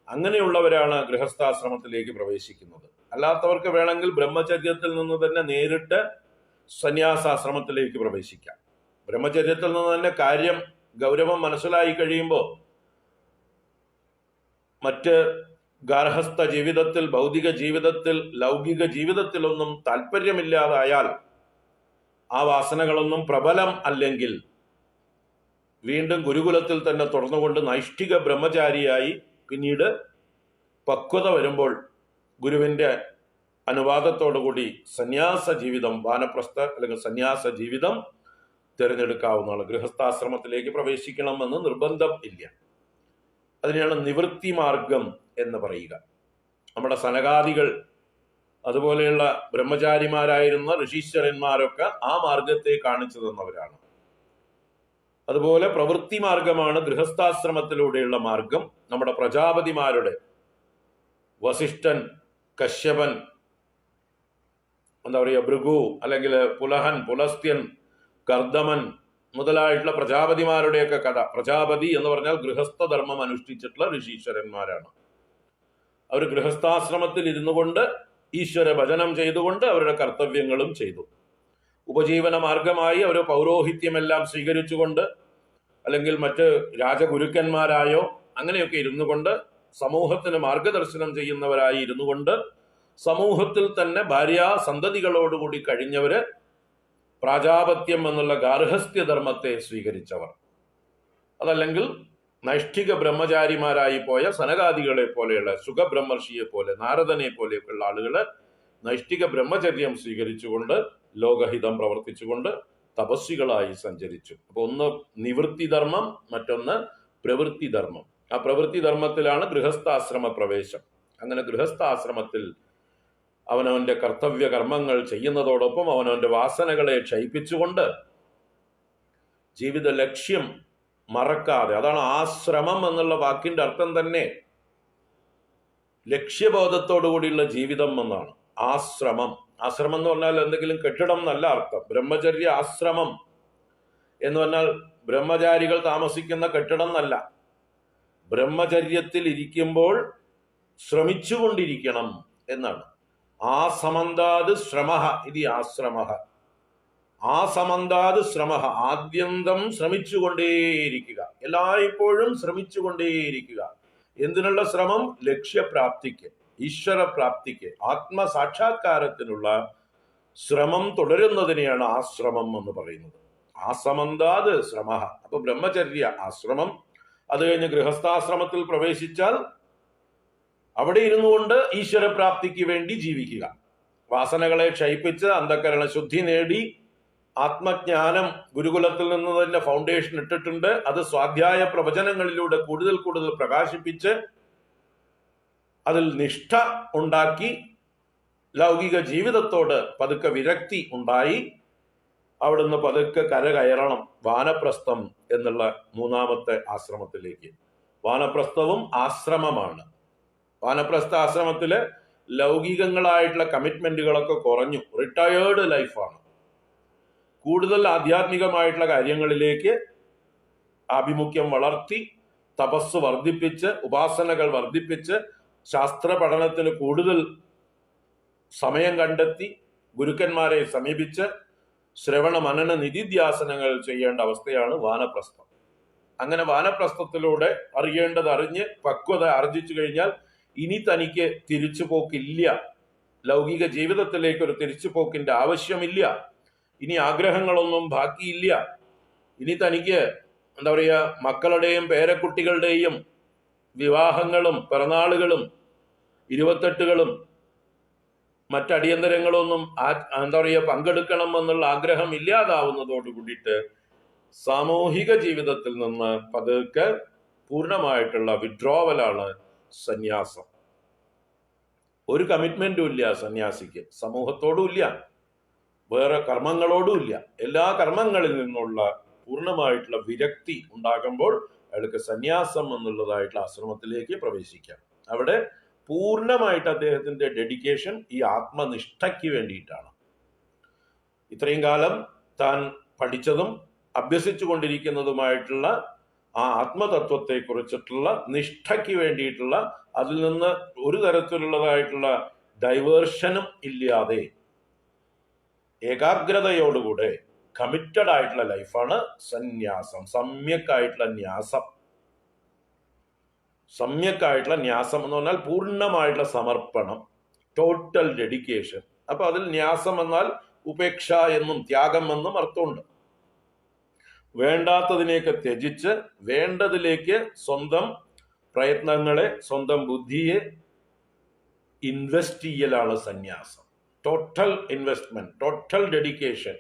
[SPEAKER 1] അങ്ങനെയുള്ളവരാണ് ഗൃഹസ്ഥാശ്രമത്തിലേക്ക് പ്രവേശിക്കുന്നത്. അല്ലാത്തവർക്ക് വേണമെങ്കിൽ ബ്രഹ്മചര്യത്തിൽ നിന്ന് തന്നെ നേരിട്ട് സന്യാസാശ്രമത്തിലേക്ക് പ്രവേശിക്കാം. ബ്രഹ്മചര്യത്തിൽ നിന്ന് തന്നെ കാര്യം ഗൗരവം മനസ്സിലായി കഴിയുമ്പോൾ മറ്റ് ഗാർഹസ്ഥ ജീവിതത്തിൽ, ഭൗതിക ജീവിതത്തിൽ, ലൗകിക ജീവിതത്തിലൊന്നും താല്പര്യമില്ലാതായാൽ, ആ വാസനകളൊന്നും പ്രബലം അല്ലെങ്കിൽ വീണ്ടും ഗുരുകുലത്തിൽ തന്നെ തുറന്നുകൊണ്ട് നൈഷ്ഠിക ബ്രഹ്മചാരിയായി പിന്നീട് പക്വത വരുമ്പോൾ ഗുരുവിൻ്റെ അനുവാദത്തോടുകൂടി സന്യാസ ജീവിതം, വാനപ്രസ്ഥ അല്ലെങ്കിൽ സന്യാസ ജീവിതം തിരഞ്ഞെടുക്കാവുന്നതാണ്. ഗൃഹസ്ഥാശ്രമത്തിലേക്ക് പ്രവേശിക്കണമെന്ന് നിർബന്ധം ഇല്ല. അതിനെയാണ് നിവൃത്തി മാർഗം എന്ന് പറയുക. നമ്മുടെ സനകാദികൾ അതുപോലെയുള്ള ബ്രഹ്മചാരിമാരായിരുന്ന ഋഷീശ്വരന്മാരൊക്കെ ആ മാർഗത്തെ കാണിച്ചു തന്നവരാണ്. അതുപോലെ പ്രവൃത്തി മാർഗമാണ് ഗൃഹസ്ഥാശ്രമത്തിലൂടെയുള്ള മാർഗം. നമ്മുടെ പ്രജാപതിമാരുടെ വസിഷ്ഠൻ, കശ്യപൻ, ഭൃഗു, അല്ലെങ്കിൽ പുലഹൻ, പുലസ്ത്യൻ, കർദമൻ മുതലായിട്ടുള്ള പ്രജാപതിമാരുടെയൊക്കെ കഥ. പ്രജാപതി എന്ന് പറഞ്ഞാൽ ഗൃഹസ്ഥധർമ്മം അനുഷ്ഠിച്ചിട്ടുള്ള ഋഷീശ്വരന്മാരാണ്. അവർ ഗൃഹസ്ഥാശ്രമത്തിൽ ഇരുന്നു കൊണ്ട് ഈശ്വര ഭജനം ചെയ്തുകൊണ്ട് അവരുടെ കർത്തവ്യങ്ങളും ചെയ്തു. ഉപജീവന മാർഗമായി അവർ പൗരോഹിത്യമെല്ലാം സ്വീകരിച്ചുകൊണ്ട്, അല്ലെങ്കിൽ മറ്റ് രാജഗുരുക്കന്മാരായോ അങ്ങനെയൊക്കെ ഇരുന്നു കൊണ്ട് സമൂഹത്തിന് മാർഗദർശനം ചെയ്യുന്നവരായി ഇരുന്നു കൊണ്ട് സമൂഹത്തിൽ തന്നെ ഭാര്യാ സന്തതികളോടുകൂടി കഴിഞ്ഞവര് പ്രാജാപത്യം എന്നുള്ള ഗാർഹസ്ഥ്യധർമ്മത്തെ സ്വീകരിച്ചവർ. അതല്ലെങ്കിൽ നൈഷ്ഠിക ബ്രഹ്മചാരിമാരായി പോയ സനകാദികളെ പോലെയുള്ള സുഖബ്രഹ്മർഷിയെ പോലെ, നാരദനെ പോലെയൊക്കെയുള്ള ആളുകള് നൈഷ്ഠിക ബ്രഹ്മചര്യം സ്വീകരിച്ചുകൊണ്ട് ലോകഹിതം പ്രവർത്തിച്ചുകൊണ്ട് തപസ്വികളായി സഞ്ചരിച്ചു. അപ്പൊ ഒന്ന് നിവൃത്തി ധർമ്മം, മറ്റൊന്ന് പ്രവൃത്തി ധർമ്മം. ആ പ്രവൃത്തി ധർമ്മത്തിലാണ് ഗൃഹസ്ഥാശ്രമ പ്രവേശം. അങ്ങനെ ഗൃഹസ്ഥാശ്രമത്തിൽ അവനവന്റെ കർത്തവ്യ കർമ്മങ്ങൾ ചെയ്യുന്നതോടൊപ്പം അവനവന്റെ വാസനകളെ ക്ഷയിപ്പിച്ചുകൊണ്ട് ജീവിത ലക്ഷ്യം മറക്കാതെ, അതാണ് ആശ്രമം എന്നുള്ള വാക്കിന്റെ അർത്ഥം തന്നെ ലക്ഷ്യബോധത്തോടുകൂടിയുള്ള ജീവിതം എന്നാണ്. ആശ്രമം, ആശ്രമം എന്ന് പറഞ്ഞാൽ എന്തെങ്കിലും കെട്ടിടം എന്നല്ല അർത്ഥം. ബ്രഹ്മചര്യ ആശ്രമം എന്ന് പറഞ്ഞാൽ ബ്രഹ്മചാരികൾ താമസിക്കുന്ന കെട്ടിടം എന്നല്ല. ബ്രഹ്മചര്യത്തിൽ ഇരിക്കുമ്പോൾ ശ്രമിച്ചുകൊണ്ടിരിക്കണം എന്നാണ്. ആസമന്താത് ശ്രമഃ ഇതി ആശ്രമഃ. ആസമന്താത് ശ്രമഃ, ആദ്യന്തം ശ്രമിച്ചുകൊണ്ടേയിരിക്കുക, എല്ലായ്പ്പോഴും ശ്രമിച്ചുകൊണ്ടേയിരിക്കുക. എന്തിനുള്ള ശ്രമം? ലക്ഷ്യപ്രാപ്തിക്ക്, ഈശ്വരപ്രാപ്തിക്ക്, ആത്മസാക്ഷാത്കാരത്തിനുള്ള ശ്രമം തുടരുന്നതിനെയാണ് ആശ്രമം എന്ന് പറയുന്നത്. ആസമന്താത് ശ്രമഃ. അപ്പൊ ബ്രഹ്മചര്യ ആശ്രമം. അത് കഴിഞ്ഞ് ഗൃഹസ്ഥാശ്രമത്തിൽ പ്രവേശിച്ചാൽ അവിടെ ഇരുന്നു കൊണ്ട് ഈശ്വരപ്രാപ്തിക്ക് വേണ്ടി ജീവിക്കുക. വാസനകളെ ക്ഷയിപ്പിച്ച് അന്ധകരണ ശുദ്ധി നേടി ആത്മജ്ഞാനം ഗുരുകുലത്തിൽ നിന്ന് തന്നെ ഫൗണ്ടേഷൻ ഇട്ടിട്ടുണ്ട്. അത് സ്വാധ്യായ പ്രവചനങ്ങളിലൂടെ കൂടുതൽ കൂടുതൽ പ്രകാശിപ്പിച്ച് അതിൽ നിഷ്ഠ ഉണ്ടാക്കി ലൗകിക ജീവിതത്തോട് പതുക്കെ വിരക്തി ഉണ്ടായി അവിടുന്ന് പതുക്കെ കരകയറണം വാനപ്രസ്ഥം എന്നുള്ള മൂന്നാമത്തെ ആശ്രമത്തിലേക്ക്. വാനപ്രസ്ഥവും ആശ്രമമാണ്. വാനപ്രസ്ഥ ആശ്രമത്തില് ലൗകികങ്ങളായിട്ടുള്ള കമ്മിറ്റ്മെന്റുകളൊക്കെ കുറഞ്ഞു, റിട്ടയേർഡ് ലൈഫാണ്. കൂടുതൽ ആധ്യാത്മികമായിട്ടുള്ള കാര്യങ്ങളിലേക്ക് ആഭിമുഖ്യം വളർത്തി, തപസ് വർദ്ധിപ്പിച്ച്, ഉപാസനകൾ വർദ്ധിപ്പിച്ച്, ശാസ്ത്ര പഠനത്തിന് കൂടുതൽ സമയം കണ്ടെത്തി ഗുരുക്കന്മാരെ സമീപിച്ച് ശ്രവണ മനന നിധിധ്യാസനങ്ങൾ ചെയ്യേണ്ട അവസ്ഥയാണ് വാനപ്രസ്ഥം. അങ്ങനെ വാനപ്രസ്ഥത്തിലൂടെ അറിയേണ്ടത് അറിഞ്ഞ് പക്വത ആർജിച്ചു കഴിഞ്ഞാൽ ഇനി തനിക്ക് തിരിച്ചുപോക്കില്ല. ലൗകിക ജീവിതത്തിലേക്ക് ഒരു തിരിച്ചുപോക്കിന്റെ ആവശ്യമില്ല. ഇനി ആഗ്രഹങ്ങളൊന്നും ബാക്കിയില്ല. ഇനി തനിക്ക് മക്കളുടെയും പേരക്കുട്ടികളുടെയും വിവാഹങ്ങളും പിറന്നാളുകളും 28കളും മറ്റടിയന്തരങ്ങളൊന്നും പങ്കെടുക്കണം എന്നുള്ള ആഗ്രഹം ഇല്ലാതാവുന്നതോട് കൂടിയിട്ട് സാമൂഹിക ജീവിതത്തിൽ നിന്ന് പതുക്കെ പൂർണ്ണമായിട്ടുള്ള വിഡ്രോവലാണ് സന്യാസം. ഒരു കമ്മിറ്റ്മെന്റും ഇല്ല സന്യാസിക്ക്, സമൂഹത്തോടും ഇല്ല, വേറെ കർമ്മങ്ങളോടും ഇല്ല. എല്ലാ കർമ്മങ്ങളിൽ നിന്നുള്ള പൂർണ്ണമായിട്ടുള്ള വിരക്തി ഉണ്ടാകുമ്പോൾ അയാൾക്ക് സന്യാസം എന്നുള്ളതായിട്ടുള്ള ആശ്രമത്തിലേക്ക് പ്രവേശിക്കാം. അവിടെ പൂർണ്ണമായിട്ട് അദ്ദേഹത്തിന്റെ ഡെഡിക്കേഷൻ ഈ ആത്മനിഷ്ഠയ്ക്ക് വേണ്ടിയിട്ടാണ്. ഇത്രയും കാലം താൻ പഠിച്ചതും അഭ്യസിച്ചു കൊണ്ടിരിക്കുന്നതുമായിട്ടുള്ള ആ ആത്മതത്വത്തെ കുറിച്ചിട്ടുള്ള നിഷ്ഠയ്ക്ക് വേണ്ടിയിട്ടുള്ള, അതിൽ നിന്ന് ഒരു തരത്തിലുള്ളതായിട്ടുള്ള ഡൈവേർഷനും ഇല്ലാതെ ഏകാഗ്രതയോടുകൂടെ കമ്മിറ്റഡ് ആയിട്ടുള്ള ലൈഫാണ് സന്യാസം. സമ്യക്കായിട്ടുള്ള ന്യാസം. സമ്യക്കായിട്ടുള്ള ന്യാസം എന്ന് പറഞ്ഞാൽ പൂർണ്ണമായിട്ടുള്ള സമർപ്പണം, ടോട്ടൽ ഡെഡിക്കേഷൻ. അപ്പൊ അതിൽ ന്യാസം എന്നാൽ ഉപേക്ഷ എന്നും ത്യാഗം എന്നും അർത്ഥമുണ്ട്. വേണ്ടാത്തതിനെയൊക്കെ ത്യജിച്ച് വേണ്ടതിലേക്ക് സ്വന്തം പ്രയത്നങ്ങളെ, സ്വന്തം ബുദ്ധിയെ ഇൻവെസ്റ്റ് ചെയ്യലാണ് സന്യാസം. Total investment, total dedication,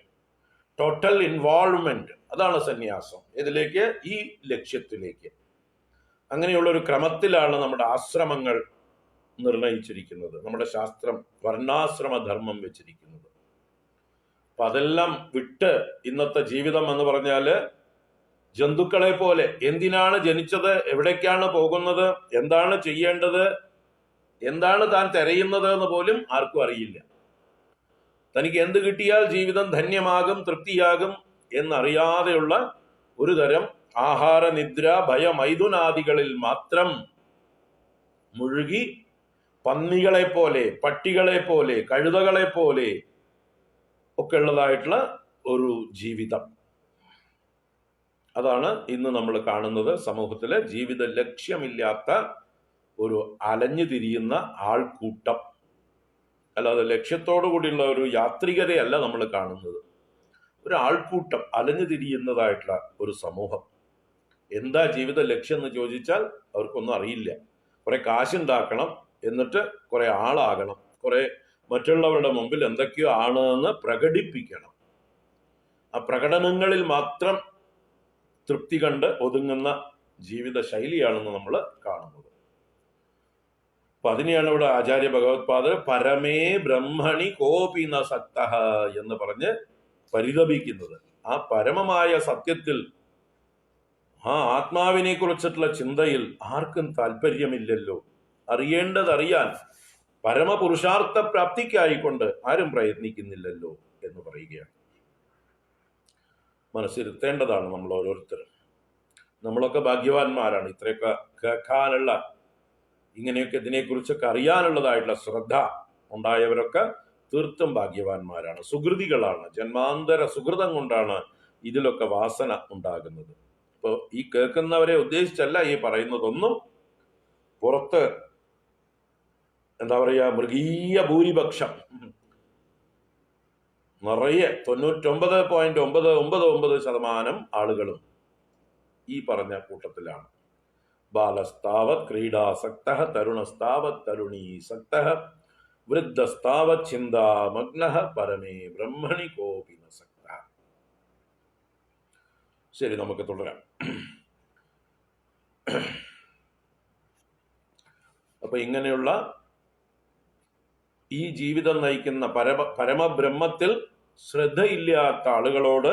[SPEAKER 1] total involvement, അതാണ് സന്യാസം. ഇതിലേക്ക്, ഈ ലക്ഷ്യത്തിലേക്ക്. അങ്ങനെയുള്ള ഒരു ക്രമത്തിലാണ് നമ്മുടെ ആശ്രമങ്ങൾ നിർണയിച്ചിരിക്കുന്നത്. നമ്മുടെ ശാസ്ത്രം വർണ്ണാശ്രമ ധർമ്മം വെച്ചിരിക്കുന്നത്. അപ്പൊ അതെല്ലാം വിട്ട് ഇന്നത്തെ ജീവിതം എന്ന് പറഞ്ഞാല് ജന്തുക്കളെ പോലെ എന്തിനാണ് ജനിച്ചത്, എവിടേക്കാണ് പോകുന്നത്, എന്താണ് ചെയ്യേണ്ടത്, എന്താണ് താൻ തിരയുന്നത് എന്ന് പോലും ആർക്കും അറിയില്ല. തനിക്ക് എന്ത് കിട്ടിയാൽ ജീവിതം ധന്യമാകും, തൃപ്തിയാകും എന്നറിയാതെയുള്ള ഒരു തരം ആഹാര, നിദ്ര, ഭയ, മൈഥുനാദികളിൽ മാത്രം മുഴുകി പന്നികളെ പോലെ, പട്ടികളെ പോലെ, കഴുതകളെ പോലെ ഒക്കെ ഉള്ളതായിട്ടുള്ള ഒരു ജീവിതം. അതാണ് ഇന്ന് നമ്മൾ കാണുന്നത് സമൂഹത്തിലെ ജീവിത ലക്ഷ്യമില്ലാത്ത ഒരു അലഞ്ഞു തിരിയുന്ന ആൾക്കൂട്ടം. അല്ലാതെ ലക്ഷ്യത്തോടു കൂടിയുള്ള ഒരു യാത്രികരെയല്ല നമ്മൾ കാണുന്നത്. ഒരു ആൾക്കൂട്ടം അലഞ്ഞു തിരിയുന്നതായിട്ടുള്ള ഒരു സമൂഹം. എന്താ ജീവിത ലക്ഷ്യം എന്ന് ചോദിച്ചാൽ അവർക്കൊന്നും അറിയില്ല. കുറെ കാശുണ്ടാക്കണം, എന്നിട്ട് കുറെ ആളാകണം, കുറെ മറ്റുള്ളവരുടെ മുമ്പിൽ എന്തൊക്കെയോ ആണ് എന്ന് പ്രകടിപ്പിക്കണം. ആ പ്രകടനങ്ങളിൽ മാത്രം തൃപ്തി കണ്ട് ഒതുങ്ങുന്ന ജീവിത ശൈലിയാണെന്ന് നമ്മൾ കാണുന്നത്. അപ്പൊ അതിനെയാണ് ഇവിടെ ആചാര്യ ഭഗവത്പാദർ പരമേ ബ്രഹ്മണി കോപി ന സക്തഃ എന്ന് പറഞ്ഞ് പരിതപിക്കുന്നത്. ആ പരമമായ സത്യത്തിൽ, ആ ആത്മാവിനെ കുറിച്ചിട്ടുള്ള ചിന്തയിൽ ആർക്കും താല്പര്യമില്ലല്ലോ. അറിയേണ്ടതറിയാൻ പരമപുരുഷാർത്ഥ പ്രാപ്തിക്കായിക്കൊണ്ട് ആരും പ്രയത്നിക്കുന്നില്ലല്ലോ എന്ന് പറയുകയാണ്. മനസ്സിരുത്തേണ്ടതാണ് നമ്മൾ ഓരോരുത്തരും. നമ്മളൊക്കെ ഭാഗ്യവാന്മാരാണ്. ഇത്രയൊക്കെ കേൾക്കാനുള്ള, ഇങ്ങനെയൊക്കെ ഇതിനെക്കുറിച്ചൊക്കെ അറിയാനുള്ളതായിട്ടുള്ള ശ്രദ്ധ ഉണ്ടായവരൊക്കെ തീർത്തും ഭാഗ്യവാന്മാരാണ്, സുഹൃതികളാണ്. ജന്മാന്തര സുഹൃതം കൊണ്ടാണ് ഇതിലൊക്കെ വാസന ഉണ്ടാകുന്നത്. അപ്പോൾ ഈ കേൾക്കുന്നവരെ ഉദ്ദേശിച്ചല്ല ഈ പറയുന്നതൊന്നും. പുറത്ത് എന്താ പറയുക, മൃഗീയ ഭൂരിപക്ഷം നിറയെ 99.999% ആളുകളും ഈ പറഞ്ഞ കൂട്ടത്തിലാണ്. ബാലസ്താവത് ക്രീഡാസക്തഃ തരുണസ്താവത് തരുണീസക്തഃ വൃദ്ധസ്താവത് ചിന്താമഗ്നഃ പരമേ ബ്രഹ്മണി കോപി ന സക്തഃ. ശരി, നമുക്ക് തുടരാം. അപ്പൊ ഇങ്ങനെയുള്ള ഈ ജീവിതം നയിക്കുന്ന പരമബ്രഹ്മത്തിൽ ശ്രദ്ധയില്ലാത്ത ആളുകളോട്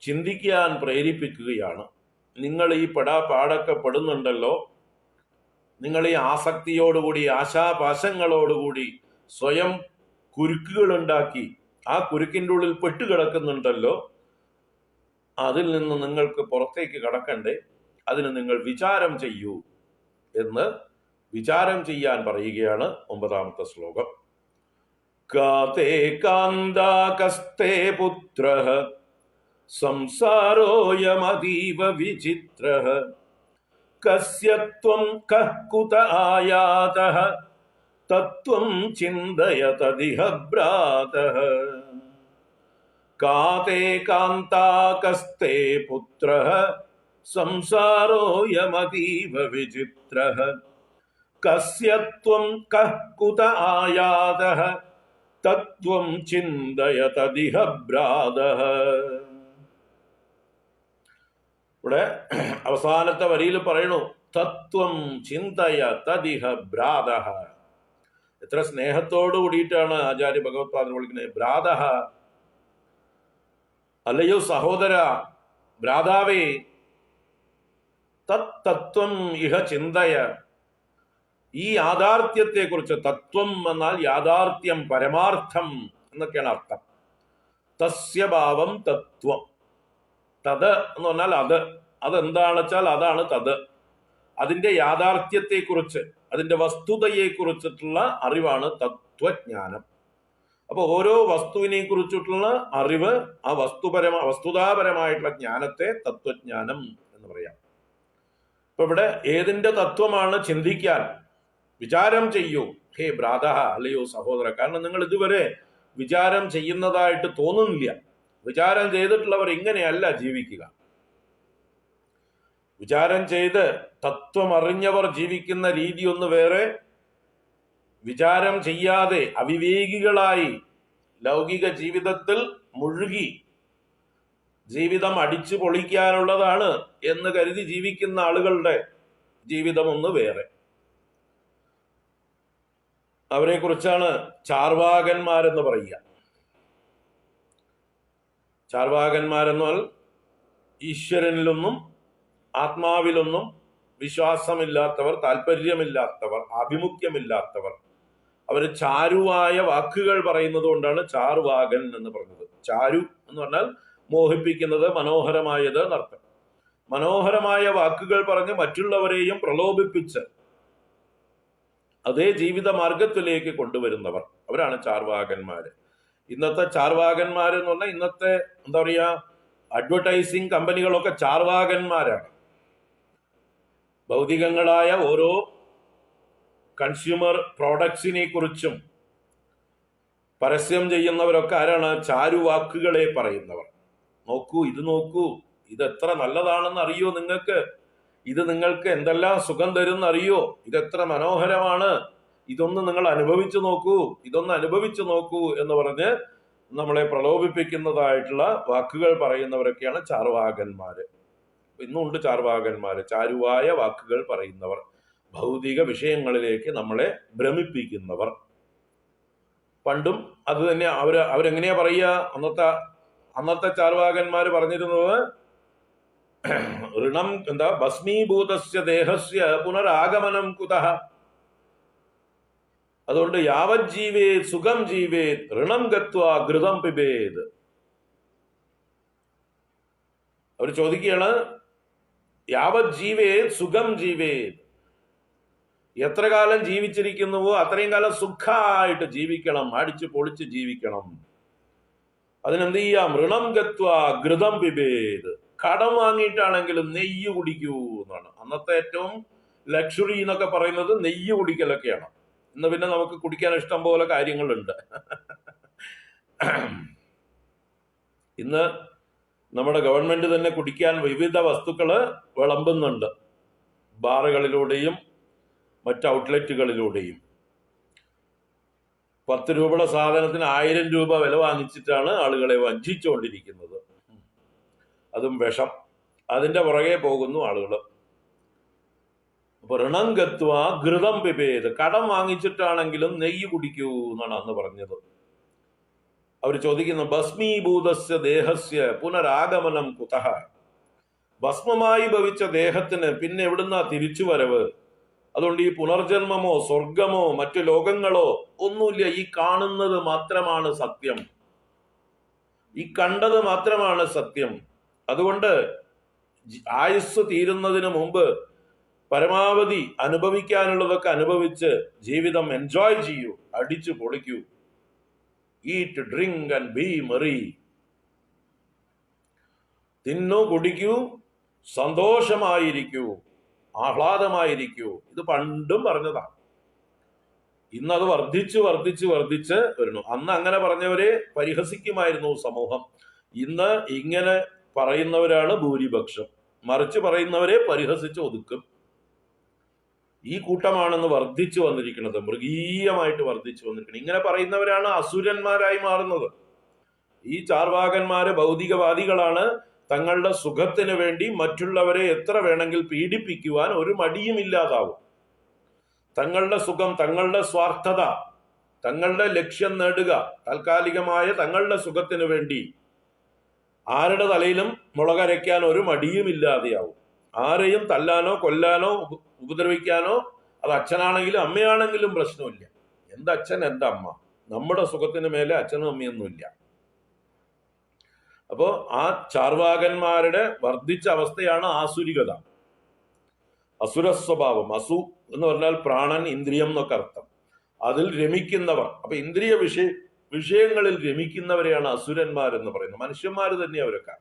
[SPEAKER 1] ചിന്തിക്കാൻ പ്രേരിപ്പിക്കുകയാണ്. നിങ്ങൾ ഈ പാടൊക്കെ പെടുന്നുണ്ടല്ലോ, നിങ്ങൾ ഈ ആസക്തിയോടുകൂടി, ആശാപാശങ്ങളോടുകൂടി സ്വയം കുരുക്കുകളുണ്ടാക്കി ആ കുരുക്കിൻ്റെ ഉള്ളിൽ പെട്ടുകിടക്കുന്നുണ്ടല്ലോ, അതിൽ നിന്ന് നിങ്ങൾക്ക് പുറത്തേക്ക് കടക്കണ്ടേ? അതിന് നിങ്ങൾ വിചാരം ചെയ്യൂ എന്ന് വിചാരം ചെയ്യാൻ പറയുകയാണ് 9ാമത്തെ ശ്ലോകം. കാതേ കാന്താകസ്തേ പുത്രഃ സംസാരോയമതീവ വിചിത്രഃ കസ്യ ത്വം കഃ കുത ആയാതഃ തത്വം ചിന്തയ തദിഹ ഭ്രാതഃ. കാതേ കാന്താകസ്തേ പുത്രഃ സംസാരോയമതീവ വിചിത്രഃ കസ്യ ത്വം കഃ കുത ആയാതഃ തത്വം ചിന്തയ തദിഹ ഭ്രാതഃ. ഇവിടെ അവസാനത്തെ വരിയിൽ പറയണു തത്വം ചിന്തയ തദിഹ ഭ്രാതഃ. എത്ര സ്നേഹത്തോടു കൂടിയിട്ടാണ് ആചാര്യ ഭഗവത്പാദർ വിളിക്കുന്നത്. ഭ്രാതഃ, അല്ലയോ സഹോദര, ഭ്രാതാവേ, തത്വം ഇഹ ചിന്തയ, ഈ യാഥാർത്ഥ്യത്തെക്കുറിച്ച്. തത്വം എന്നാൽ യാഥാർത്ഥ്യം, പരമാർത്ഥം എന്നൊക്കെയാണ് അർത്ഥം. തസ്യഭാവം തത്വം. തത് എന്ന് പറഞ്ഞാൽ അത്. അതെന്താണെന്ന് വെച്ചാൽ അതാണ് തത്. അതിന്റെ യാഥാർത്ഥ്യത്തെക്കുറിച്ച്, അതിന്റെ വസ്തുതയെ കുറിച്ചിട്ടുള്ള അറിവാണ് തത്വജ്ഞാനം. അപ്പൊ ഓരോ വസ്തുവിനെ കുറിച്ചിട്ടുള്ള അറിവ്, ആ വസ്തുതാപരമായിട്ടുള്ള ജ്ഞാനത്തെ തത്വജ്ഞാനം എന്ന് പറയാം. ഇപ്പൊ ഇവിടെ ഏതിന്റെ തത്വമാണ് ചിന്തിക്കാൻ? വിചാരം ചെയ്യൂ ഹേ ഭ്രാത, അല്ലയോ സഹോദര. കാരണം നിങ്ങൾ ഇതുവരെ വിചാരം ചെയ്യുന്നതായിട്ട് തോന്നുന്നില്ല. വിചാരം ചെയ്തിട്ടുള്ളവർ ഇങ്ങനെയല്ല ജീവിക്കുക. വിചാരം ചെയ്ത് തത്വമറിഞ്ഞവർ ജീവിക്കുന്ന രീതി ഒന്ന് വേറെ. വിചാരം ചെയ്യാതെ അവിവേകികളായി ലൗകിക ജീവിതത്തിൽ മുഴുകി ജീവിതം അടിച്ചു പൊളിക്കാനുള്ളതാണ് എന്ന് കരുതി ജീവിക്കുന്ന ആളുകളുടെ ജീവിതം ഒന്ന് വേറെ. അവരെ കുറിച്ചാണ് ചാർവാകന്മാരെന്ന് പറയുക. ചാർവാകന്മാരെന്നാൽ ഈശ്വരനിലൊന്നും ആത്മാവിലൊന്നും വിശ്വാസമില്ലാത്തവർ, താല്പര്യമില്ലാത്തവർ, ആഭിമുഖ്യമില്ലാത്തവർ. അവർ ചാരുവായ വാക്കുകൾ പറയുന്നത് കൊണ്ടാണ് ചാർവാകൻ എന്ന് പറഞ്ഞത്. ചാരു എന്ന് പറഞ്ഞാൽ മോഹിപ്പിക്കുന്നത്, മനോഹരമായത് എന്നർത്ഥം. മനോഹരമായ വാക്കുകൾ പറഞ്ഞ് മറ്റുള്ളവരെയും പ്രലോഭിപ്പിച്ച് അതേ ജീവിത മാർഗത്തിലേക്ക് കൊണ്ടുവരുന്നവർ, അവരാണ് ചാർവാകന്മാര്. ഇന്നത്തെ ചാർവാകന്മാരെന്ന് പറഞ്ഞാൽ ഇന്നത്തെ എന്താ പറയാ, അഡ്വർടൈസിങ് കമ്പനികളൊക്കെ ചാർവാകന്മാരാണ്. ഭൗതികങ്ങളായ ഓരോ കൺസ്യൂമർ പ്രോഡക്ട്സിനെ കുറിച്ചും പരസ്യം ചെയ്യുന്നവരൊക്കെ ആരാണ്? ചാരുവാക്കുകളെ പറയുന്നവർ. നോക്കൂ, ഇത് നോക്കൂ, ഇത് എത്ര നല്ലതാണെന്ന് അറിയോ നിങ്ങൾക്ക്? ഇത് നിങ്ങൾക്ക് എന്തെല്ലാം സുഖം തരുമെന്ന് അറിയോ? ഇതെത്ര മനോഹരമാണ്, ഇതൊന്ന് നിങ്ങൾ അനുഭവിച്ചു നോക്കൂ, ഇതൊന്ന് അനുഭവിച്ചു നോക്കൂ എന്ന് പറഞ്ഞ് നമ്മളെ പ്രലോഭിപ്പിക്കുന്നതായിട്ടുള്ള വാക്കുകൾ പറയുന്നവരൊക്കെയാണ് ചാർവാകന്മാര്. ഇന്നുണ്ട് ചാർവാകന്മാര്, ചാരുവായ വാക്കുകൾ പറയുന്നവർ, ഭൗതിക വിഷയങ്ങളിലേക്ക് നമ്മളെ ഭ്രമിപ്പിക്കുന്നവർ. പണ്ടും അത് തന്നെ അവരെങ്ങനെയാ പറയുക? അന്നത്തെ ചാർവാകന്മാര് പറഞ്ഞിരുന്നത് ഋണം ഭസ്മീഭൂതസ്യ ദേഹസ്യ പുനരാഗമനം കുതഃ. അതുകൊണ്ട് യാവത് ജീവേത് സുഖം ജീവേത് ഋണം ഗത്വാ ഘൃതം പിബേത്. അവർ ചോദിക്കുകയാണ്, യാവത് ജീവേത് സുഖം ജീവേത്, എത്ര കാലം ജീവിച്ചിരിക്കുന്നുവോ അത്രയും കാലം സുഖമായിട്ട് ജീവിക്കണം, അടിച്ചു പൊളിച്ച് ജീവിക്കണം. അതിനെന്ത് ചെയ്യാം? ഋണം ഗത്വാ ഘൃതം പിബേത്, കടം വാങ്ങിയിട്ടാണെങ്കിലും നെയ്യ് കുടിക്കൂ എന്നാണ്. അന്നത്തെ ഏറ്റവും ലക്ഷറി എന്നൊക്കെ പറയുന്നത് നെയ്യ് കുടിക്കലൊക്കെയാണ്. ഇന്ന് പിന്നെ നമുക്ക് കുടിക്കാൻ ഇഷ്ടം പോലെ കാര്യങ്ങളുണ്ട്. ഇന്ന് നമ്മുടെ ഗവൺമെന്റ് തന്നെ കുടിക്കാൻ വിവിധ വസ്തുക്കള് വിളമ്പുന്നുണ്ട്, ബാറുകളിലൂടെയും മറ്റ് ഔട്ട്ലെറ്റുകളിലൂടെയും. 10 രൂപയുടെ സാധനത്തിന് 1000 രൂപ വില വാങ്ങിച്ചിട്ടാണ് ആളുകളെ വഞ്ചിച്ചുകൊണ്ടിരിക്കുന്നത്. അതും വിഷം. അതിന്റെ പുറകെ പോകുന്നു ആളുകൾ. അപ്പൊ ഋണം ഗത്വ ഘൃതം പിബേത്, കടം വാങ്ങിച്ചിട്ടാണെങ്കിലും നെയ്യ് കുടിക്കൂ എന്നാണ് അന്ന് പറഞ്ഞത്. അവർ ചോദിക്കുന്നു, ഭസ്മീഭൂതസ്യ ദേഹസ്യ പുനരാഗമനം കുതഃ. ഭസ്മമായി ഭവിച്ച ദേഹത്തിന് പിന്നെ എവിടുന്നാ തിരിച്ചു വരവ്? അതുകൊണ്ട് ഈ പുനർജന്മമോ സ്വർഗമോ മറ്റു ലോകങ്ങളോ ഒന്നുമില്ല. ഈ കാണുന്നത് മാത്രമാണ് സത്യം, ഈ കണ്ടത് മാത്രമാണ് സത്യം. അതുകൊണ്ട് ആയുസ് തീരുന്നതിന് മുമ്പ് പരമാവധി അനുഭവിക്കാനുള്ളതൊക്കെ അനുഭവിച്ച് ജീവിതം എൻജോയ് ചെയ്യൂ, അടിച്ചു പൊളിക്കൂ. Eat, drink and be merry. തിന്നു, കുടിക്കൂ, സന്തോഷമായിരിക്കൂ, ആഹ്ലാദമായിരിക്കൂ. ഇത് പണ്ടും പറഞ്ഞതാണ്. ഇന്നത് വർദ്ധിച്ച് വർദ്ധിച്ച് വർദ്ധിച്ച് വരുന്നു. അന്ന് അങ്ങനെ പറഞ്ഞവരെ പരിഹസിക്കുമായിരുന്നു സമൂഹം. ഇന്ന് ഇങ്ങനെ പറയുന്നവരാണ് ഭൂരിപക്ഷം, മറിച്ച് പറയുന്നവരെ പരിഹസിച്ച് ഒതുക്കും. ഈ കൂട്ടമാണെന്ന് വർദ്ധിച്ചു വന്നിരിക്കുന്നത്, മൃഗീയമായിട്ട് വർദ്ധിച്ചു വന്നിരിക്കുന്നത്. ഇങ്ങനെ പറയുന്നവരാണ് അസുരന്മാരായി മാറുന്നത്. ഈ ചാർവാകന്മാര് ഭൗതികവാദികളാണ്. തങ്ങളുടെ സുഖത്തിന് വേണ്ടി മറ്റുള്ളവരെ എത്ര വേണമെങ്കിൽ പീഡിപ്പിക്കുവാൻ ഒരു മടിയും ഇല്ലാതാവും. തങ്ങളുടെ സുഖം, തങ്ങളുടെ സ്വാർത്ഥത, തങ്ങളുടെ ലക്ഷ്യം നേടുക, താൽക്കാലികമായ തങ്ങളുടെ സുഖത്തിന് വേണ്ടി ആരുടെ തലയിലും മുളകരയ്ക്കാൻ ഒരു മടിയും ഇല്ലാതെയാവും. ആരെയും തല്ലാനോ കൊല്ലാനോ ഉപദ്രവിക്കാനോ, അത് അച്ഛനാണെങ്കിലും അമ്മയാണെങ്കിലും പ്രശ്നമില്ല. എന്തച്ഛൻ എന്തമ്മ, നമ്മുടെ സുഖത്തിന് മേലെ അച്ഛനും അമ്മയൊന്നുമില്ല. അപ്പോ ആ ചാർവാകന്മാരുടെ വർദ്ധിച്ച അവസ്ഥയാണ് ആസുരികത, അസുര സ്വഭാവം. അസു എന്ന് പറഞ്ഞാൽ പ്രാണൻ, ഇന്ദ്രിയം എന്നൊക്കെ അർത്ഥം. അതിൽ രമിക്കുന്നവർ. അപ്പൊ ഇന്ദ്രിയ വിഷയങ്ങളിൽ രമിക്കുന്നവരെയാണ് അസുരന്മാരെന്ന് പറയുന്നത്. മനുഷ്യന്മാർ തന്നെ അവരൊക്കെ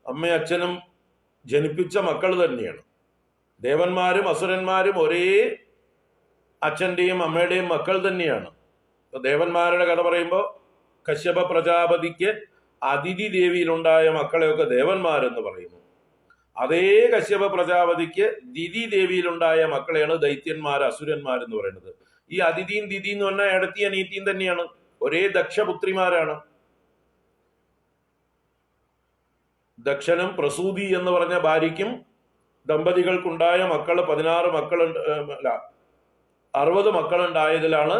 [SPEAKER 1] അമ്മയും അച്ഛനും ജനിപ്പിച്ച മക്കൾ തന്നെയാണ്. ദേവന്മാരും അസുരന്മാരും ഒരേ അച്ഛന്റെയും അമ്മയുടെയും മക്കൾ തന്നെയാണ്. ദേവന്മാരുടെ കഥ പറയുമ്പോൾ കശ്യപ പ്രജാപതിക്ക് അതിഥി ദേവിയിലുണ്ടായ മക്കളെയൊക്കെ ദേവന്മാരെന്ന് പറയുന്നു. അതേ കശ്യപ പ്രജാപതിക്ക് ദിതി ദേവിയിലുണ്ടായ മക്കളെയാണ് ദൈത്യന്മാർ, അസുരന്മാരെന്ന് പറയുന്നത്. ഈ അതിഥിയും ദിതി എന്ന് പറഞ്ഞാൽ ഇടത്തി അനീതിയും തന്നെയാണ്, ഒരേ ദക്ഷപുത്രിമാരാണ്. ദക്ഷനും പ്രസൂതി എന്ന് പറഞ്ഞ ഭാര്യയ്ക്കും ദമ്പതികൾക്കുണ്ടായ മക്കള് 16 അല്ല 60 മക്കളുണ്ടായതിലാണ്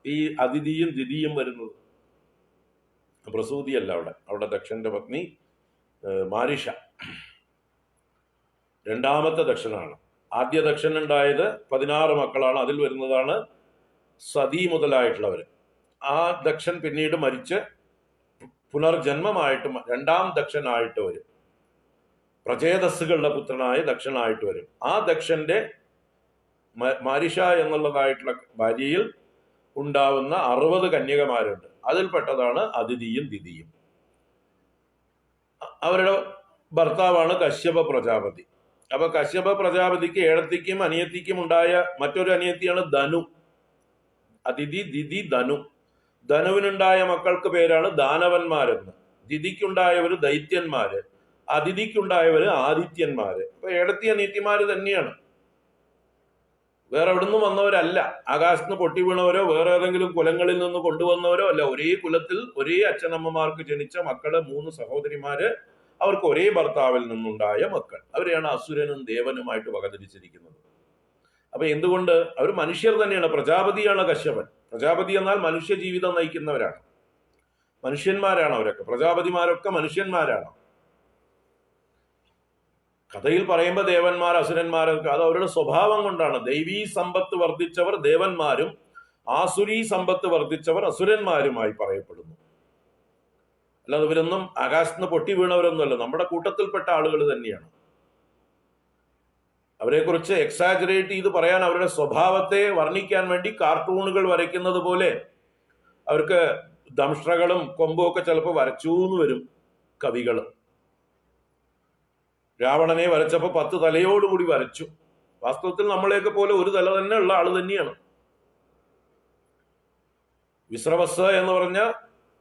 [SPEAKER 1] ഈ അതിഥിയും ദിതിയും വരുന്നത്. പ്രസൂതിയല്ല അവിടെ ദക്ഷന്റെ പത്നി മാരിഷ രണ്ടാമത്തെ ദക്ഷനാണ്. ആദ്യ ദക്ഷൻ ഉണ്ടായത് 16 മക്കളാണ്. അതിൽ വരുന്നതാണ് സതി മുതലായിട്ടുള്ളവർ. ആ ദക്ഷൻ പിന്നീട് മരിച്ച് പുനർജന്മമായിട്ട് രണ്ടാം ദക്ഷനായിട്ട് വരും. പ്രചേതസ്സുകളുടെ പുത്രനായ ദക്ഷനായിട്ട് വരും. ആ ദക്ഷന്റെ മാരിഷ എന്നുള്ളതായിട്ടുള്ള ഭാര്യയിൽ ഉണ്ടാവുന്ന 60 കന്യകമാരുണ്ട്. അതിൽപ്പെട്ടതാണ് അതിഥിയും ദിതിയും. അവരുടെ ഭർത്താവാണ് കശ്യപ പ്രജാപതി. അപ്പൊ കശ്യപ പ്രജാപതിക്ക് ഏടത്തിക്കും അനിയത്തിക്കും ഉണ്ടായ മറ്റൊരു അനിയത്തിയാണ് ധനു. അതിഥി ദിതി ധനു. ധനുവിനുണ്ടായ മക്കൾക്ക് പേരാണ് ദാനവന്മാരെന്ന്. ദിതിക്കുണ്ടായവര് ദൈത്യന്മാര്, അതിഥിക്കുണ്ടായവര് ആദിത്യന്മാര്. അപ്പൊ ഏടത്തി അനിയത്തിമാര് തന്നെയാണ്, വേറെ എവിടെ നിന്നും വന്നവരല്ല. ആകാശത്ത് നിന്ന് പൊട്ടി വീണവരോ വേറെ ഏതെങ്കിലും കുലങ്ങളിൽ നിന്ന് കൊണ്ടുവന്നവരോ അല്ല. ഒരേ കുലത്തിൽ ഒരേ അച്ഛനമ്മമാർക്ക് ജനിച്ച മക്കള് 3 സഹോദരിമാര്, അവർക്ക് ഒരേ ഭർത്താവിൽ നിന്നുണ്ടായ മക്കൾ. അവരെയാണ് അസുരനും ദേവനുമായിട്ട് വകതിരിച്ചിരിക്കുന്നത്. അപ്പൊ എന്തുകൊണ്ട്? അവർ മനുഷ്യർ തന്നെയാണ്. പ്രജാപതിയാണ് കശ്യപൻ. പ്രജാപതി എന്നാൽ മനുഷ്യ ജീവിതം നയിക്കുന്നവരാണ്, മനുഷ്യന്മാരാണ് അവരൊക്കെ. പ്രജാപതിമാരൊക്കെ മനുഷ്യന്മാരാണ്. കഥയിൽ പറയുമ്പോൾ ദേവന്മാർ അസുരന്മാരൊക്കെ അത് അവരുടെ സ്വഭാവം കൊണ്ടാണ്. ദൈവീ സമ്പത്ത് വർദ്ധിച്ചവർ ദേവന്മാരും ആസുരീ സമ്പത്ത് വർദ്ധിച്ചവർ അസുരന്മാരുമായി പറയപ്പെടുന്നു. അല്ലാതെ ഇവരൊന്നും ആകാശത്ത് പൊട്ടി വീണവരൊന്നുമല്ല, നമ്മുടെ കൂട്ടത്തിൽപ്പെട്ട ആളുകൾ തന്നെയാണ്. അവരെക്കുറിച്ച് എക്സാജറേറ്റ് ചെയ്ത് പറയാൻ, അവരുടെ സ്വഭാവത്തെ വർണ്ണിക്കാൻ വേണ്ടി കാർട്ടൂണുകൾ വരയ്ക്കുന്നത് പോലെ അവർക്ക് ദംഷ്ട്രകളും കൊമ്പും ഒക്കെ ചിലപ്പോൾ വരച്ചു എന്ന് വരും കവികൾ. രാവണനെ വരച്ചപ്പോൾ 10 തലയോടുകൂടി വരച്ചു. വാസ്തവത്തിൽ നമ്മളെയൊക്കെ പോലെ ഒരു തല തന്നെ ഉള്ള ആള് തന്നെയാണ്. വിശ്രവസ് എന്ന് പറഞ്ഞ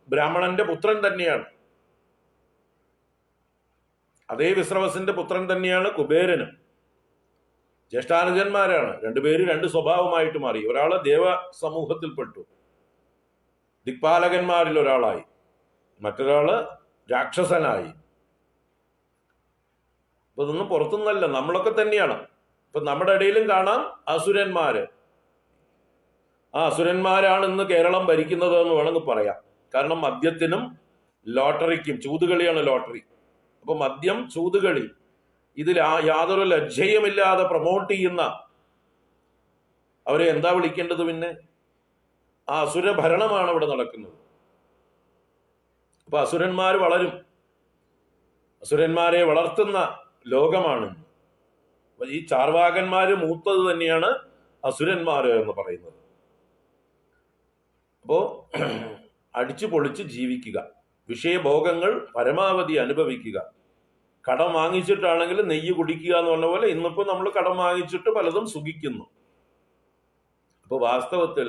[SPEAKER 1] ബ്രാഹ്മണന്റെ പുത്രൻ തന്നെയാണ്. അതേ വിശ്രവസിന്റെ പുത്രൻ തന്നെയാണ് കുബേരനും. ജ്യേഷ്ഠാനുജന്മാരാണ്. രണ്ടുപേര് 2 സ്വഭാവമായിട്ട് മാറി. ഒരാള് ദേവ സമൂഹത്തിൽപ്പെട്ടു, ദിക്പാലകന്മാരിൽ ഒരാളായി. മറ്റൊരാള് രാക്ഷസനായി. അപ്പൊ ഇതൊന്നും പുറത്തുനിന്നല്ല, നമ്മളൊക്കെ തന്നെയാണ്. ഇപ്പൊ നമ്മുടെ ഇടയിലും കാണാം അസുരന്മാര്. ആ അസുരന്മാരാണ് ഇന്ന് കേരളം ഭരിക്കുന്നത് എന്ന് വേണമെങ്കിൽ പറയാം. കാരണം മദ്യത്തിനും ലോട്ടറിക്കും, ചൂതുകളിയാണ് ലോട്ടറി. അപ്പൊ മദ്യം, ചൂതുകളി, ഇതിൽ യാതൊരു ലജ്ജയുമില്ലാതെ പ്രൊമോട്ട് ചെയ്യുന്ന അവരെ എന്താ വിളിക്കേണ്ടത്? പിന്നെ ആ അസുര ഭരണമാണ് ഇവിടെ നടക്കുന്നത്. അപ്പൊ അസുരന്മാർ വളരും, അസുരന്മാരെ വളർത്തുന്ന ലോകമാണ്. അപ്പൊ ഈ ചാർവാകന്മാര് മൂത്തത് തന്നെയാണ് അസുരന്മാര് എന്ന് പറയുന്നത്. അപ്പോ അടിച്ചു പൊളിച്ച് ജീവിക്കുക, വിഷയഭോഗങ്ങൾ പരമാവധി അനുഭവിക്കുക. കടം വാങ്ങിച്ചിട്ടാണെങ്കിൽ നെയ്യ് കുടിക്കുക എന്ന് പറഞ്ഞ പോലെ ഇന്നിപ്പോ നമ്മൾ കടം വാങ്ങിച്ചിട്ട് പലതും സുഖിക്കുന്നു. അപ്പൊ വാസ്തവത്തിൽ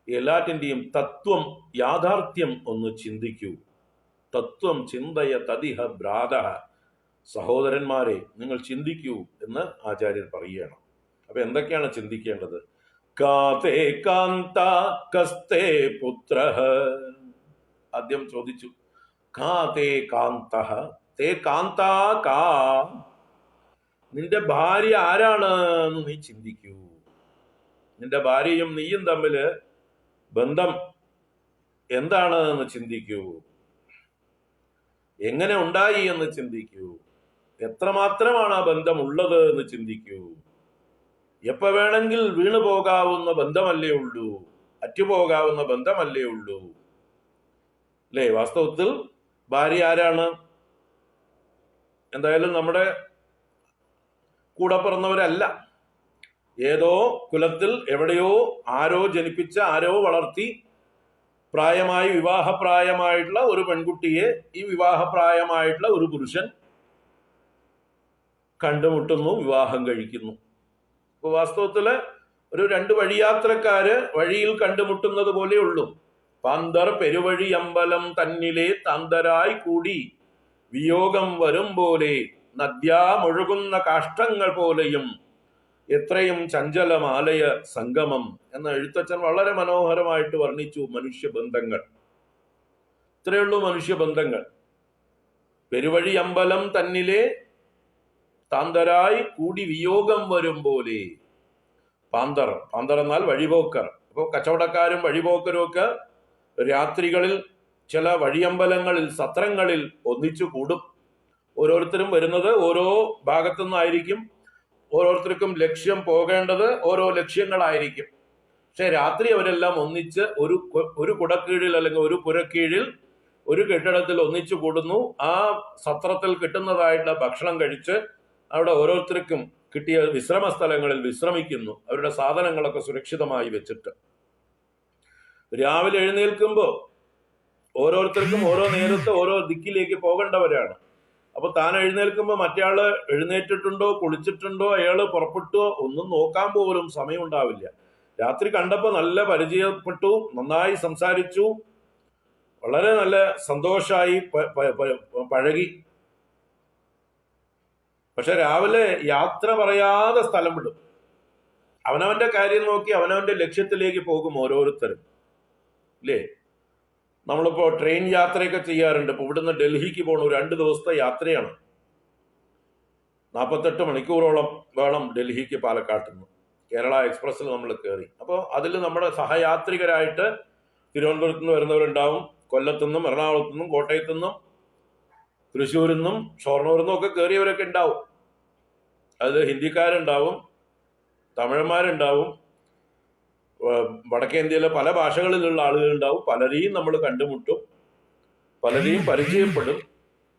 [SPEAKER 1] എല്ലാറ്റിൻ്റെയും തത്വം, യാഥാർത്ഥ്യം ഒന്ന് ചിന്തിക്കൂ. തത്വം ചിന്തയ തതിഹ ഭ്രാത. സഹോദരന്മാരെ, നിങ്ങൾ ചിന്തിക്കൂ എന്ന് ആചാര്യർ പറയുകയാണ്. അപ്പൊ എന്തൊക്കെയാണ് ചിന്തിക്കേണ്ടത്? കാതേ കാന്ത കസ്തേ പുത്രഃ. ആദ്യം ചോദിച്ചു, കാതേ കാന്തഃ, തേ കാന്താ കാ. നിന്റെ ഭാര്യ ആരാണ് എന്ന് നീ ചിന്തിക്കൂ. നിന്റെ ഭാര്യയും നീയും തമ്മില് ബന്ധം എന്താണ് എന്ന് ചിന്തിക്കൂ. എങ്ങനെ ഉണ്ടായി എന്ന് ചിന്തിക്കൂ. എത്രമാത്രമാണ് ആ ബന്ധം ഉള്ളത് എന്ന് ചിന്തിക്കൂ. എപ്പോ വേണമെങ്കിൽ വീണു പോകാവുന്ന ബന്ധമല്ലേ ഉള്ളൂ, അറ്റുപോകാവുന്ന ബന്ധമല്ലേ ഉള്ളൂ, അല്ലേ? വാസ്തവത്തിൽ ഭാര്യ ആരാണ്? എന്തായാലും നമ്മുടെ കൂടെ പിറന്നവരല്ല. ഏതോ കുലത്തിൽ എവിടെയോ ആരോ ജനിപ്പിച്ച, ആരോ വളർത്തി പ്രായമായി വിവാഹപ്രായമായിട്ടുള്ള ഒരു പെൺകുട്ടിയെ ഈ വിവാഹപ്രായമായിട്ടുള്ള ഒരു പുരുഷൻ കണ്ടുമുട്ടുന്നു, വിവാഹം കഴിക്കുന്നു. അപ്പൊ വാസ്തവത്തില് ഒരു രണ്ട് വഴിയാത്രക്കാര് വഴിയിൽ കണ്ടുമുട്ടുന്നത് പോലെയുള്ളൂ. പാന്തർ പെരുവഴി അമ്പലം തന്നിലെ താന്തരായി കൂടി വിയോഗം വരും പോലെ നദ്യാമൊഴുകുന്ന കാഷ്ടങ്ങൾ പോലെയും എത്രയും ചഞ്ചലമാലയ സംഗമം എന്ന എഴുത്തച്ഛൻ വളരെ മനോഹരമായിട്ട് വർണ്ണിച്ചു മനുഷ്യബന്ധങ്ങൾ. ഇത്രയുള്ളൂ മനുഷ്യബന്ധങ്ങൾ. പെരുവഴി അമ്പലം തന്നിലെ താന്തരായി കൂടി വിയോഗം വരും പോലെ. പാന്തർ, പാന്തർ എന്നാൽ വഴിപോക്കർ. അപ്പോൾ കച്ചവടക്കാരും വഴിപോക്കരും ഒക്കെ രാത്രികളിൽ ചില വഴിയമ്പലങ്ങളിൽ, സത്രങ്ങളിൽ ഒന്നിച്ചു കൂടും. ഓരോരുത്തരും വരുന്നത് ഓരോ ഭാഗത്തു നിന്നായിരിക്കും. ഓരോരുത്തർക്കും ലക്ഷ്യം പോകേണ്ടത് ഓരോ ലക്ഷ്യങ്ങളായിരിക്കും. പക്ഷെ രാത്രി അവരെല്ലാം ഒന്നിച്ച് ഒരു കുടക്കീഴിൽ അല്ലെങ്കിൽ ഒരു പുരക്കീഴിൽ ഒരു കെട്ടിടത്തിൽ ഒന്നിച്ചു കൂടുന്നു. ആ സത്രത്തിൽ കിട്ടുന്നതായിട്ടുള്ള ഭക്ഷണം കഴിച്ച് അവിടെ ഓരോരുത്തർക്കും കിട്ടിയ വിശ്രമ സ്ഥലങ്ങളിൽ വിശ്രമിക്കുന്നു, അവരുടെ സാധനങ്ങളൊക്കെ സുരക്ഷിതമായി വെച്ചിട്ട്. രാവിലെ എഴുന്നേൽക്കുമ്പോൾ ഓരോരുത്തർക്കും ഓരോ നേരത്ത് ഓരോ ദിക്കിലേക്ക് പോകേണ്ടവരാണ്. അപ്പൊ താൻ എഴുന്നേൽക്കുമ്പോൾ മറ്റേയാള് എഴുന്നേറ്റിട്ടുണ്ടോ, കുളിച്ചിട്ടുണ്ടോ, അയാള് പുറപ്പെട്ടോ ഒന്നും നോക്കാൻ പോലും സമയമുണ്ടാവില്ല. രാത്രി കണ്ടപ്പോൾ നല്ല പരിചയപ്പെട്ടു, നന്നായി സംസാരിച്ചു, വളരെ നല്ല സന്തോഷമായി പഴകി. പക്ഷെ രാവിലെ യാത്ര പറയാതെ സ്ഥലം വിടും. അവനവന്റെ കാര്യം നോക്കി അവനവന്റെ ലക്ഷ്യത്തിലേക്ക് പോകും ഓരോരുത്തരും, ഇല്ലേ? നമ്മളിപ്പോ ട്രെയിൻ യാത്രയൊക്കെ ചെയ്യാറുണ്ട്. ഇപ്പൊ ഇവിടുന്ന് ഡൽഹിക്ക് പോകണം, 2 ദിവസത്തെ യാത്രയാണ്. 48 മണിക്കൂറോളം വേണം ഡൽഹിക്ക് പാലക്കാട്ട് നിന്ന്. കേരള എക്സ്പ്രസ്സിൽ നമ്മൾ കയറി. അപ്പോൾ അതിൽ നമ്മുടെ സഹയാത്രികരായിട്ട് തിരുവനന്തപുരത്ത് നിന്ന് വരുന്നവരുണ്ടാവും, കൊല്ലത്തുനിന്നും എറണാകുളത്തുനിന്നും കോട്ടയത്തുനിന്നും തൃശ്ശൂരിൽ നിന്നും ഷൊർണൂരിൽ നിന്നും ഒക്കെ കയറിയവരൊക്കെ ഉണ്ടാവും. അത് ഹിന്ദിക്കാരുണ്ടാവും, തമിഴന്മാരുണ്ടാവും, വടക്കേ ഇന്ത്യയിലെ പല ഭാഷകളിലുള്ള ആളുകളുണ്ടാവും. പലരെയും നമ്മൾ കണ്ടുമുട്ടും, പലരെയും പരിചയപ്പെടും.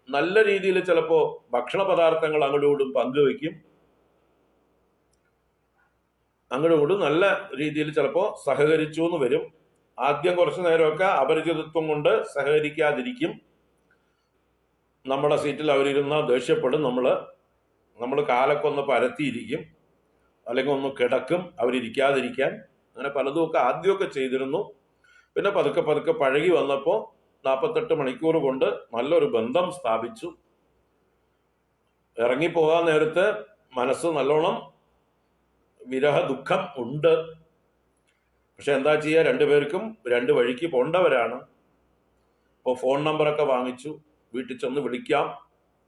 [SPEAKER 1] നല്ല രീതിയിൽ ചിലപ്പോൾ ഭക്ഷണ പദാർത്ഥങ്ങൾ അങ്ങോട്ടും പങ്കുവെക്കും. അങ്ങോട്ടും നല്ല രീതിയിൽ ചിലപ്പോൾ സഹകരിച്ചു എന്ന് വരും. ആദ്യം കുറച്ചു നേരമൊക്കെ അപരിചിതത്വം കൊണ്ട് സഹകരിക്കാതിരിക്കും. നമ്മുടെ സീറ്റിൽ അവരിരുന്ന ദേഷ്യപ്പെടും. നമ്മൾ കാലൊക്കെ ഒന്ന് പരത്തിയിരിക്കും, അല്ലെങ്കിൽ ഒന്ന് കിടക്കും അവരിരിക്കാതിരിക്കാൻ. അങ്ങനെ പലതുമൊക്കെ ആദ്യമൊക്കെ ചെയ്തിരുന്നു. പിന്നെ പതുക്കെ പതുക്കെ പഴകി വന്നപ്പോൾ 48 മണിക്കൂർ കൊണ്ട് നല്ലൊരു ബന്ധം സ്ഥാപിച്ചു. ഇറങ്ങിപ്പോകാൻ നേരത്ത് മനസ്സ് നല്ലോണം വിരഹ ദുഃഖം ഉണ്ട്. പക്ഷെ എന്താ ചെയ്യുക, രണ്ടുപേർക്കും 2 വഴിക്ക് പോണ്ടവരാണ്. ഇപ്പോൾ ഫോൺ നമ്പറൊക്കെ വാങ്ങിച്ചു, വീട്ടിൽ ചെന്ന് വിളിക്കാം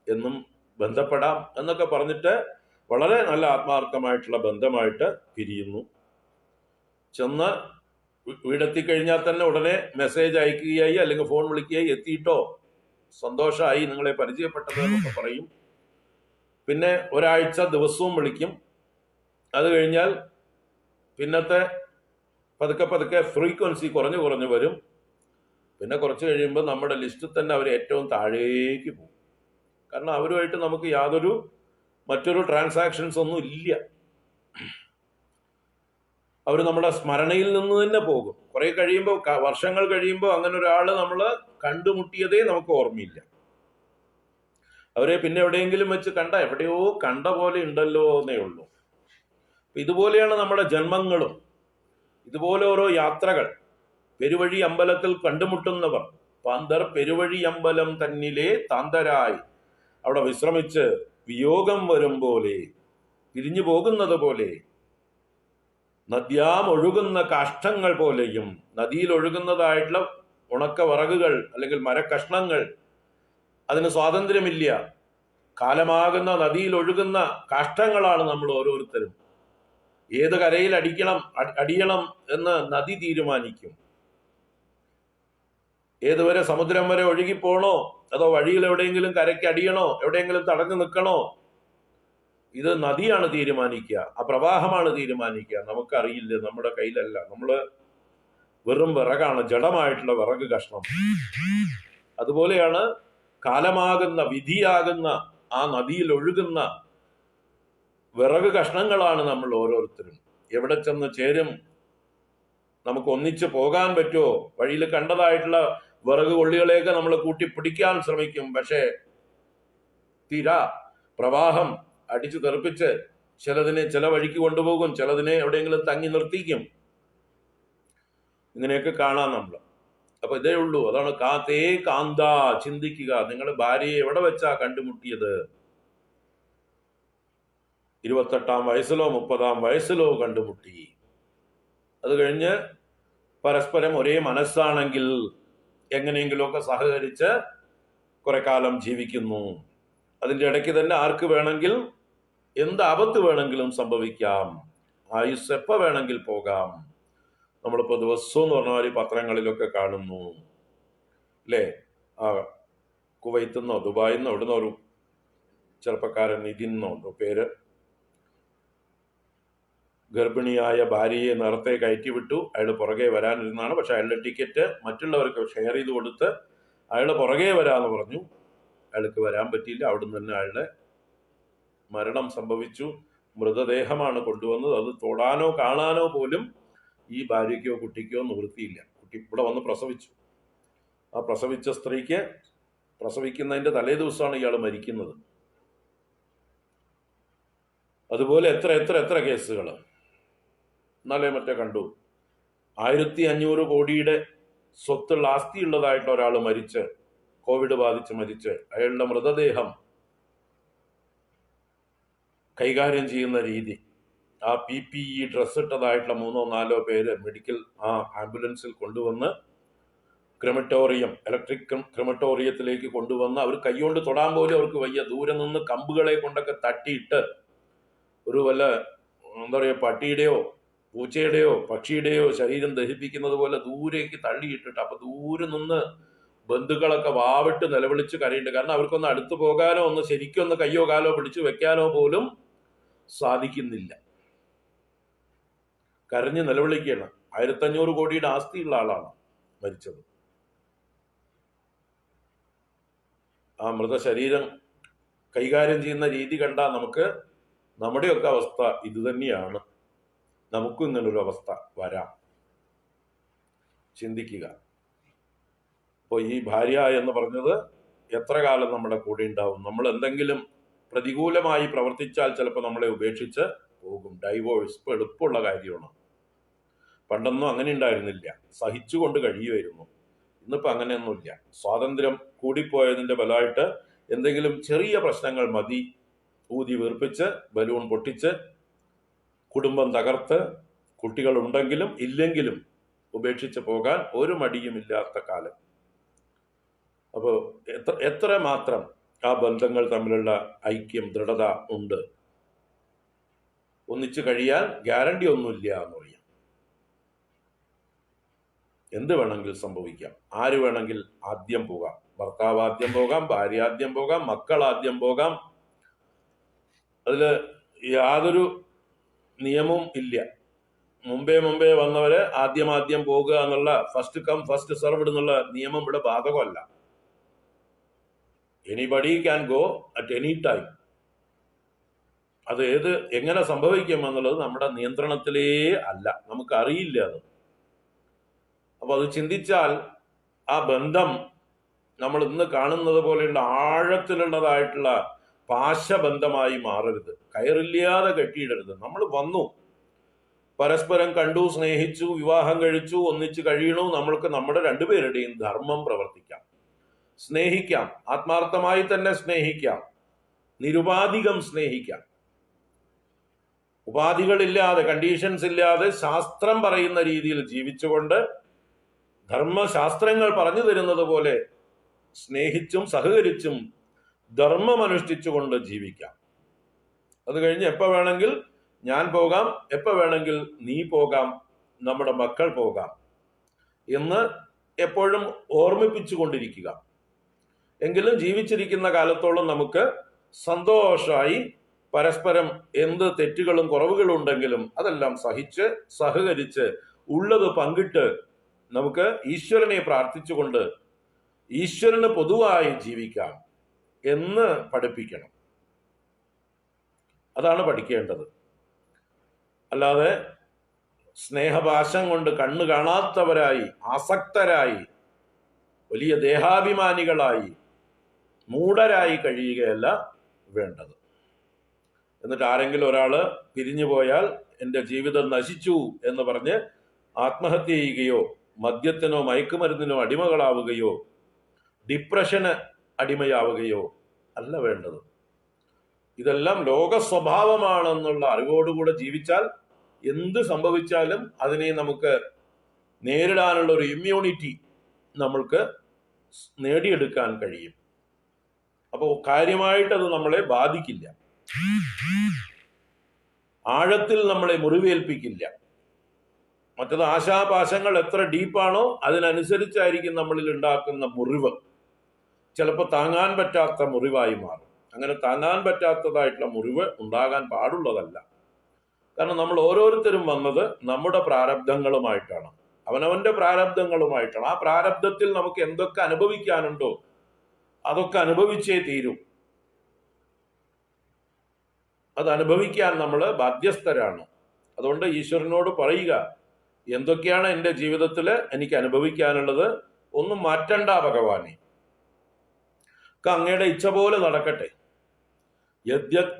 [SPEAKER 1] എന്നും ബന്ധപ്പെടാം എന്നൊക്കെ പറഞ്ഞിട്ട് വളരെ നല്ല ആത്മാർത്ഥമായിട്ടുള്ള ബന്ധമായിട്ട് പിരിയുന്നു. ചെന്ന് വീടെത്തിക്കഴിഞ്ഞാൽ തന്നെ ഉടനെ മെസ്സേജ് അയക്കുകയായി, അല്ലെങ്കിൽ ഫോൺ വിളിക്കുകയായി, എത്തിയിട്ടോ, സന്തോഷമായി, നിങ്ങളെ പരിചയപ്പെട്ടത് എന്നൊക്കെ പറയും. പിന്നെ ഒരാഴ്ച ദിവസവും വിളിക്കും. അത് കഴിഞ്ഞാൽ പിന്നത്തെ പതുക്കെ പതുക്കെ ഫ്രീക്വൻസി കുറഞ്ഞു കുറഞ്ഞു വരും. പിന്നെ കുറച്ച് കഴിയുമ്പോൾ നമ്മുടെ ലിസ്റ്റിൽ തന്നെ അവർ ഏറ്റവും താഴേക്ക് പോകും. കാരണം അവരുമായിട്ട് നമുക്ക് യാതൊരു മറ്റൊരു ട്രാൻസാക്ഷൻസ് ഒന്നും ഇല്ല. അവർ നമ്മുടെ സ്മരണയിൽ നിന്ന് തന്നെ പോകും. കുറെ കഴിയുമ്പോൾ, വർഷങ്ങൾ കഴിയുമ്പോൾ അങ്ങനെ ഒരാള് നമ്മൾ കണ്ടുമുട്ടിയതേ നമുക്ക് ഓർമ്മയില്ല. അവരെ പിന്നെ എവിടെയെങ്കിലും വെച്ച് എവിടെയോ കണ്ട പോലെ ഉണ്ടല്ലോ എന്നേ ഉള്ളൂ. ഇതുപോലെയാണ് നമ്മുടെ ജന്മങ്ങളും. ഇതുപോലെ ഓരോ യാത്രകൾ. പെരുവഴി അമ്പലത്തിൽ കണ്ടുമുട്ടുന്നവർ, പാന്തർ പെരുവഴി അമ്പലം തന്നിലെ താന്തരായി, അവിടെ വിശ്രമിച്ച് വിയോഗം വരും പോലെ, പിരിഞ്ഞു പോകുന്നത് പോലെ, നദ്യാം ഒഴുകുന്ന കാഷ്ടങ്ങൾ പോലെയും. നദിയിൽ ഒഴുകുന്നതായിട്ടുള്ള ഉണക്ക വിറകുകൾ അല്ലെങ്കിൽ മരക്കഷ്ണങ്ങൾ, അതിന് സ്വാതന്ത്ര്യമില്ല. കാലമാകുന്ന നദിയിൽ ഒഴുകുന്ന കാഷ്ടങ്ങളാണ് നമ്മൾ ഓരോരുത്തരും. ഏത് കരയിൽ അടിയണം എന്ന് നദി തീരുമാനിക്കും. ഏതുവരെ സമുദ്രം വരെ ഒഴുകിപ്പോണോ, അതോ വഴിയിൽ എവിടെയെങ്കിലും കരയ്ക്ക് അടിയണോ, എവിടെയെങ്കിലും തടഞ്ഞു നിൽക്കണോ, ഇത് നദിയാണ് തീരുമാനിക്കുക, ആ പ്രവാഹമാണ് തീരുമാനിക്കുക. നമുക്കറിയില്ല, നമ്മുടെ കയ്യിലല്ല. നമ്മള് വെറും വിറകാണ്, ജഡമായിട്ടുള്ള വിറക് കഷ്ണം. അതുപോലെയാണ് കാലമാകുന്ന, വിധിയാകുന്ന ആ നദിയിൽ ഒഴുകുന്ന വിറക് കഷ്ണങ്ങളാണ് നമ്മൾ ഓരോരുത്തരും. എവിടെ ചെന്ന് ചേരും നമുക്ക് ഒന്നിച്ച് പോകാൻ പറ്റുമോ? വഴിയിൽ കണ്ടതായിട്ടുള്ള വിറക് കൊള്ളികളെയൊക്കെ നമ്മൾ കൂട്ടിപ്പിടിക്കാൻ ശ്രമിക്കും. പക്ഷേ പ്രവാഹം അടിച്ചു തെറിപ്പിച്ച് ചിലതിനെ ചില വഴിക്ക് കൊണ്ടുപോകും, ചിലതിനെ എവിടെയെങ്കിലും തങ്ങി നിർത്തിക്കും. ഇങ്ങനെയൊക്കെ കാണാം നമ്മൾ. അപ്പൊ ഇതേ ഉള്ളൂ. അതാണ് കാത്തേ കാന്ത, ചിന്തിക്കുക. നിങ്ങൾ ഭാര്യയെ എവിടെ വെച്ചാ കണ്ടുമുട്ടിയത്? 28-ാം വയസ്സിലോ 30-ാം വയസ്സിലോ കണ്ടുമുട്ടി. അത് കഴിഞ്ഞ് പരസ്പരം ഒരേ മനസ്സാണെങ്കിൽ എങ്ങനെയെങ്കിലുമൊക്കെ സഹകരിച്ച് കുറെ കാലം ജീവിക്കുന്നു. അതിൻ്റെ ഇടയ്ക്ക് തന്നെ ആർക്ക് വേണമെങ്കിൽ എന്ത് ആപത്ത് വേണമെങ്കിലും സംഭവിക്കാം. ആയുസ് എപ്പോൾ വേണമെങ്കിൽ പോകാം. നമ്മളിപ്പോൾ ദിവസവും എന്ന് പറഞ്ഞ മാതിരി പത്രങ്ങളിലൊക്കെ കാണുന്നു അല്ലേ? ആ കുവൈത്തുനിന്നോ ദുബായിന്നോ ഇവിടുന്ന് ഒരു ചെറുപ്പക്കാരൻ നിതിന്നോ പേര്, ഗർഭിണിയായ ഭാര്യയെ നേരത്തെ കയറ്റിവിട്ടു. അയാൾ പുറകെ വരാനിരുന്നാണ്. പക്ഷെ അയാളുടെ ടിക്കറ്റ് മറ്റുള്ളവർക്ക് ഷെയർ ചെയ്ത് കൊടുത്ത് അയാൾ പുറകെ വരാമെന്ന് പറഞ്ഞു. അയാൾക്ക് വരാൻ പറ്റിയില്ല. അവിടുന്ന് തന്നെ അയാളുടെ മരണം സംഭവിച്ചു. മൃതദേഹമാണ് കൊണ്ടുവന്നത്. അത് തൊടാനോ കാണാനോ പോലും ഈ ഭാര്യയ്ക്കോ കുട്ടിക്കോ നിവൃത്തിയില്ല. കുട്ടി ഇവിടെ വന്ന് പ്രസവിച്ചു. ആ പ്രസവിച്ച സ്ത്രീക്ക് പ്രസവിക്കുന്നതിൻ്റെ തലേ ദിവസമാണ് ഇയാൾ മരിക്കുന്നത്. അതുപോലെ എത്ര എത്ര എത്ര കേസുകൾ എന്നാലേ മറ്റേ കണ്ടു. 1500 കോടിയുടെ സ്വത്തുള്ള ആസ്തിയുള്ളതായിട്ടുള്ള ഒരാൾ മരിച്ച്, കോവിഡ് ബാധിച്ച് മരിച്ച്, അയാളുടെ മൃതദേഹം കൈകാര്യം ചെയ്യുന്ന രീതി, ആ PPE ഡ്രസ് ഇട്ടതായിട്ടുള്ള 3-4 പേര് മെഡിക്കൽ ആംബുലൻസിൽ കൊണ്ടുവന്ന് ക്രിമറ്റോറിയം, ഇലക്ട്രിക് ക്രിമറ്റോറിയത്തിലേക്ക് കൊണ്ടുവന്ന് അവർ കൈകൊണ്ട് തൊടാൻ പോലും അവർക്ക് വയ്യ. ദൂരെ നിന്ന് കമ്പുകളെ കൊണ്ടൊക്കെ തട്ടിയിട്ട് ഒരു വല്ല എന്താ പറയുക പട്ടിയുടെയോ പൂച്ചയുടെയോ പക്ഷിയുടെയോ ശരീരം ദഹിപ്പിക്കുന്നത് പോലെ ദൂരേക്ക് തള്ളിയിട്ടിട്ട്, അപ്പൊ ദൂരെ നിന്ന് ബന്ധുക്കളൊക്കെ വാവിട്ട് നിലവിളിച്ച് കരയുന്നുണ്ട്. കാരണം അവർക്കൊന്ന് അടുത്ത് പോകാനോ ഒന്ന് ശരിക്കൊന്ന് കയ്യോ കാലോ പിടിച്ചു വെക്കാനോ പോലും സാധിക്കുന്നില്ല. കരഞ്ഞ് നിലവിളിക്കുകയാണ്. 1500 കോടിയുടെ ആസ്തിയുള്ള ആളാണ് മരിച്ചത്. ആ മൃതശരീരം കൈകാര്യം ചെയ്യുന്ന രീതി കണ്ടാൽ നമുക്ക് നമ്മുടെയൊക്കെ അവസ്ഥ ഇതുതന്നെയാണ്. നമുക്കും ഇങ്ങനൊരു അവസ്ഥ വരാം. ചിന്തിക്കുക. അപ്പോൾ ഈ ഭാര്യ എന്ന് പറഞ്ഞത് എത്ര കാലം നമ്മുടെ കൂടെ ഉണ്ടാവും? നമ്മൾ എന്തെങ്കിലും പ്രതികൂലമായി പ്രവർത്തിച്ചാൽ ചിലപ്പോൾ നമ്മളെ ഉപേക്ഷിച്ച് പോകും. ഡൈവോഴ്സ് ഇപ്പോൾ എളുപ്പമുള്ള കാര്യമാണ്. പണ്ടൊന്നും അങ്ങനെ ഉണ്ടായിരുന്നില്ല. സഹിച്ചുകൊണ്ട് കഴിയുമായിരുന്നു. ഇന്നിപ്പോൾ അങ്ങനെയൊന്നുമില്ല. സ്വാതന്ത്ര്യം കൂടിപ്പോയതിൻ്റെ ഫലമായിട്ട് എന്തെങ്കിലും ചെറിയ പ്രശ്നങ്ങൾ മതി ഊതി വീർപ്പിച്ച് ബലൂൺ പൊട്ടിച്ച് കുടുംബം തകർത്ത് കുട്ടികളുണ്ടെങ്കിലും ഇല്ലെങ്കിലും ഉപേക്ഷിച്ച് പോകാൻ ഒരു മടിയുമില്ലാത്ത കാലം. അപ്പോൾ എത്ര മാത്രം ആ ബന്ധങ്ങൾ തമ്മിലുള്ള ഐക്യം, ദൃഢത ഉണ്ട്. ഒന്നിച്ചു കഴിയാൻ ഗ്യാരണ്ടി ഒന്നുമില്ല എന്ന് പറയാം. എന്ത് വേണമെങ്കിൽ സംഭവിക്കാം. ആര് വേണമെങ്കിൽ ആദ്യം പോകാം. ഭർത്താവ് ആദ്യം പോകാം, ഭാര്യ ആദ്യം പോകാം, മക്കൾ ആദ്യം പോകാം. അതിൽ യാതൊരു നിയമവും ഇല്ല. മുമ്പേ വന്നവര് ആദ്യം പോകുക എന്നുള്ള ഫസ്റ്റ് കം ഫസ്റ്റ് സെർവ്ഡ് എന്നുള്ള നിയമം ഇവിടെ ബാധകമല്ല. Anybody can go at any time. അത് എങ്ങനെ സംഭവിക്കും എന്നുള്ളത് നമ്മുടെ നിയന്ത്രണത്തിലേ അല്ല. നമുക്കറിയില്ല അത്. അപ്പൊ അത് ചിന്തിച്ചാൽ ആ ബന്ധം നമ്മൾ ഇന്ന് കാണുന്നത് പോലെയുള്ള ആഴത്തിലുള്ളതായിട്ടുള്ള പാശബന്ധമായി മാറരുത്. കയറില്ലാതെ കെട്ടിയിടരുത്. നമ്മൾ വന്നു, പരസ്പരം കണ്ടു, സ്നേഹിച്ചു, വിവാഹം കഴിച്ചു, ഒന്നിച്ചു കഴിയണു. നമ്മൾക്ക് നമ്മുടെ രണ്ടുപേരുടെയും ധർമ്മം പ്രവർത്തിക്കാം, സ്നേഹിക്കാം, ആത്മാർത്ഥമായി തന്നെ സ്നേഹിക്കാം, നിരുപാധികം സ്നേഹിക്കാം. ഉപാധികളില്ലാതെ, കണ്ടീഷൻസ് ഇല്ലാതെ ശാസ്ത്രം പറയുന്ന രീതിയിൽ ജീവിച്ചുകൊണ്ട് ധർമ്മശാസ്ത്രങ്ങൾ പറഞ്ഞു തരുന്നത് പോലെ സ്നേഹിച്ചും സഹകരിച്ചും ധർമ്മമനുഷ്ഠിച്ചുകൊണ്ട് ജീവിക്കാം. അത് കഴിഞ്ഞ് എപ്പോൾ വേണമെങ്കിൽ ഞാൻ പോകാം, എപ്പോൾ വേണമെങ്കിൽ നീ പോകാം, നമ്മുടെ മക്കൾ പോകാം എന്ന് എപ്പോഴും ഓർമ്മിപ്പിച്ചു കൊണ്ടിരിക്കുക. എങ്കിലും ജീവിച്ചിരിക്കുന്ന കാലത്തോളം നമുക്ക് സന്തോഷമായി പരസ്പരം എന്ത് തെറ്റുകളും കുറവുകളും ഉണ്ടെങ്കിലും അതെല്ലാം സഹിച്ച് സഹകരിച്ച് ഉള്ളത് പങ്കിട്ട് നമുക്ക് ഈശ്വരനെ പ്രാർത്ഥിച്ചുകൊണ്ട് ഈശ്വരന് പൊതുവായി ജീവിക്കാം എന്ന് പഠിപ്പിക്കണം. അതാണ് പഠിക്കേണ്ടത്. അല്ലാതെ സ്നേഹപാശം കൊണ്ട് കണ്ണു കാണാത്തവരായി, ആസക്തരായി, വലിയ ദേഹാഭിമാനികളായി, മൂഢരായി കഴിയുകയല്ല വേണ്ടത്. എന്നിട്ട് ആരെങ്കിലും ഒരാള് പിരിഞ്ഞു പോയാൽ എൻ്റെ ജീവിതം നശിച്ചു എന്ന് പറഞ്ഞ് ആത്മഹത്യ ചെയ്യുകയോ മദ്യത്തിനോ മയക്കുമരുന്നിനോ അടിമകളാവുകയോ ഡിപ്രഷന് അടിമയാവുകയോ അല്ല വേണ്ടത്. ഇതെല്ലാം ലോക സ്വഭാവമാണെന്നുള്ള അറിവോടുകൂടെ ജീവിച്ചാൽ എന്ത് സംഭവിച്ചാലും അതിനെ നമുക്ക് നേരിടാനുള്ള ഒരു ഇമ്മ്യൂണിറ്റി നമ്മൾക്ക് നേടിയെടുക്കാൻ കഴിയും. അപ്പോൾ കാര്യമായിട്ട് അത് നമ്മളെ ബാധിക്കില്ല, ആഴത്തിൽ നമ്മളെ മുറിവേൽപ്പിക്കില്ല. മറ്റത് ആശാപാശങ്ങൾ എത്ര ഡീപ്പാണോ അതിനനുസരിച്ചായിരിക്കും നമ്മളിൽ ഉണ്ടാക്കുന്ന മുറിവ്. ചിലപ്പോൾ താങ്ങാൻ പറ്റാത്ത മുറിവായി മാറും. അങ്ങനെ താങ്ങാൻ പറ്റാത്തതായിട്ടുള്ള മുറിവ് ഉണ്ടാകാൻ പാടുള്ളതല്ല. കാരണം നമ്മൾ ഓരോരുത്തരും വന്നത് നമ്മുടെ പ്രാരബ്ധങ്ങളുമായിട്ടാണ്, അവനവന്റെ പ്രാരബ്ധങ്ങളുമായിട്ടാണ്. ആ പ്രാരബ്ധത്തിൽ നമുക്ക് എന്തൊക്കെ അനുഭവിക്കാനുണ്ടോ അതൊക്കെ അനുഭവിച്ചേ തീരും. അത് അനുഭവിക്കാൻ നമ്മൾ ബാധ്യസ്ഥരാണ്. അതുകൊണ്ട് ഈശ്വരനോട് പറയുക, എന്തൊക്കെയാണ് എൻ്റെ ജീവിതത്തിൽ എനിക്ക് അനുഭവിക്കാനുള്ളത്, ഒന്നും മാറ്റണ്ട ഭഗവാനെ, അങ്ങയുടെ ഇച്ഛ പോലെ നടക്കട്ടെ. യദ്യത്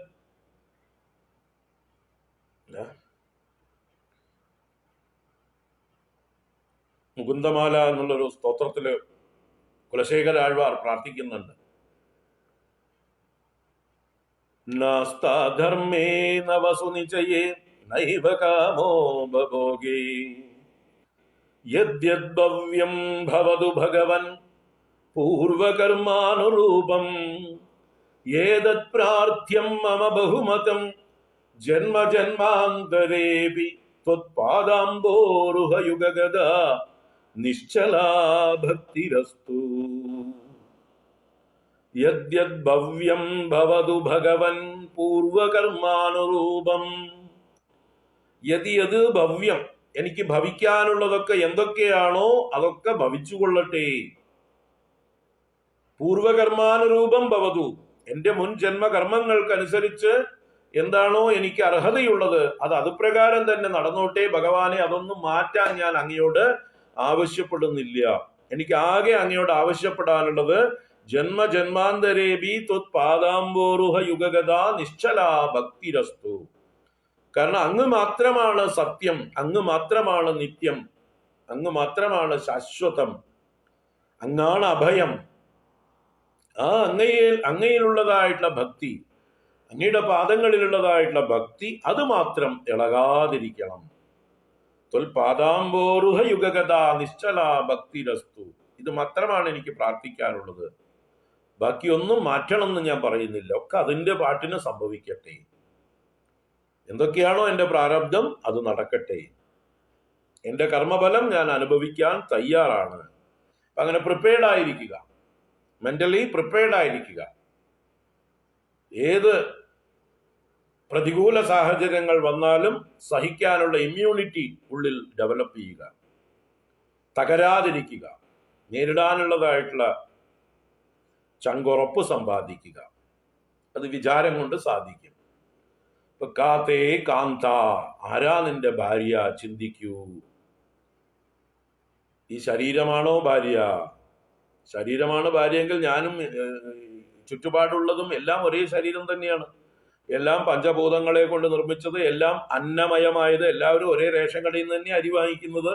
[SPEAKER 1] മുകുന്ദമാല എന്നുള്ളൊരു സ്തോത്രത്തില് കുലശേഖരാഴ്വാർ പ്രാർത്ഥിക്കുന്നുണ്ട്. നാസ്താധർമ്മേ നവസു നിചയേ നൈവ കാമോ ഭോഗേ യദ്യദ്ഭവ്യം ഭവതു ഭഗവൻ പൂർവകർമാനുരൂപം ഏതത് പ്രാർത്ഥ്യം മമ ബഹുമതം ജന്മ ജന്മാന്തരേപി ത്വത്പാദാംബോരുഹയുഗഗദാ നിശ്ചലാ ഭക്തിരസ്തു. യദ്യദ്ഭവ്യം ഭവതു ഭഗവൻ പൂർവകർമാനുരൂപം. യത് ഭവ്യം, എനിക്ക് ഭവിക്കാനുള്ളതൊക്കെ എന്തൊക്കെയാണോ അതൊക്കെ ഭവിച്ചുകൊള്ളട്ടെ. പൂർവകർമാനുരൂപം ഭവതു, എന്റെ മുൻ ജന്മകർമ്മങ്ങൾക്കനുസരിച്ച് എന്താണോ എനിക്ക് അർഹതയുള്ളത് അത് അതുപ്രകാരം തന്നെ നടന്നോട്ടെ ഭഗവാനെ. അതൊന്നും മാറ്റാൻ ഞാൻ അങ്ങയോട് ആവശ്യപ്പെടുന്നില്ല. എനിക്ക് ആകെ അങ്ങയോട് ആവശ്യപ്പെടാനുള്ളത് ജന്മ ജന്മാന്തരേബി ത്വത്പാദാംബോരുഹ യുഗഗദാ നിശ്ചലാ ഭക്തിരസ്തു. കാരണം അങ്ങ് മാത്രമാണ് സത്യം, അങ്ങ് മാത്രമാണ് നിത്യം, അങ്ങ് മാത്രമാണ് ശാശ്വതം, അങ്ങാണ് അഭയം. ആ അങ്ങയിലുള്ളതായിട്ടുള്ള ഭക്തി, അങ്ങയുടെ പാദങ്ങളിലുള്ളതായിട്ടുള്ള ഭക്തി, അത് മാത്രം ഇളകാതിരിക്കണം. ത്വൽപാദാംബോരുഹ യുഗഗദാ നിശ്ചലാ ഭക്തിരസ്തു. ഇത് മാത്രമാണ് എനിക്ക് പ്രാർത്ഥിക്കാനുള്ളത്. ബാക്കിയൊന്നും മാറ്റണം എന്ന് ഞാൻ പറയുന്നില്ല. ഒക്കെ അതിന്റെ പാട്ടിന് സംഭവിക്കട്ടെ. എന്തൊക്കെയാണോ എൻ്റെ പ്രാരബ്ധം അത് നടക്കട്ടെ. എൻ്റെ കർമ്മഫലം ഞാൻ അനുഭവിക്കാൻ തയ്യാറാണ്. അങ്ങനെ പ്രിപ്പയർഡ് ആയിരിക്കുക, മെന്റലി പ്രിപ്പയർഡ് ആയിരിക്കുക. ഏത് പ്രതികൂല സാഹചര്യങ്ങൾ വന്നാലും സഹിക്കാനുള്ള ഇമ്മ്യൂണിറ്റി ഉള്ളിൽ ഡെവലപ്പ് ചെയ്യുക, തകരാതിരിക്കുക, നേരിടാനുള്ളതായിട്ടുള്ള ചങ്കുറപ്പ് സമ്പാദിക്കുക. അത് വിചാരം കൊണ്ട് സാധിക്കും. ഇപ്പൊ കാത്തേ കാന്ത, ആരാ നിന്റെ ഭാര്യ ചിന്തിക്കൂ. ഈ ശരീരമാണോ ഭാര്യ? ശരീരമാണ് ഭാര്യയെങ്കിൽ ഞാനും ചുറ്റുപാടുള്ളതും എല്ലാം ഒരേ ശരീരം തന്നെയാണ്. എല്ലാം പഞ്ചഭൂതങ്ങളെ കൊണ്ട് നിർമ്മിച്ചത്, എല്ലാം അന്നമയമായത്, എല്ലാവരും ഒരേ റേഷൻ കടയിൽ നിന്ന് തന്നെ അരി വാങ്ങിക്കുന്നത്.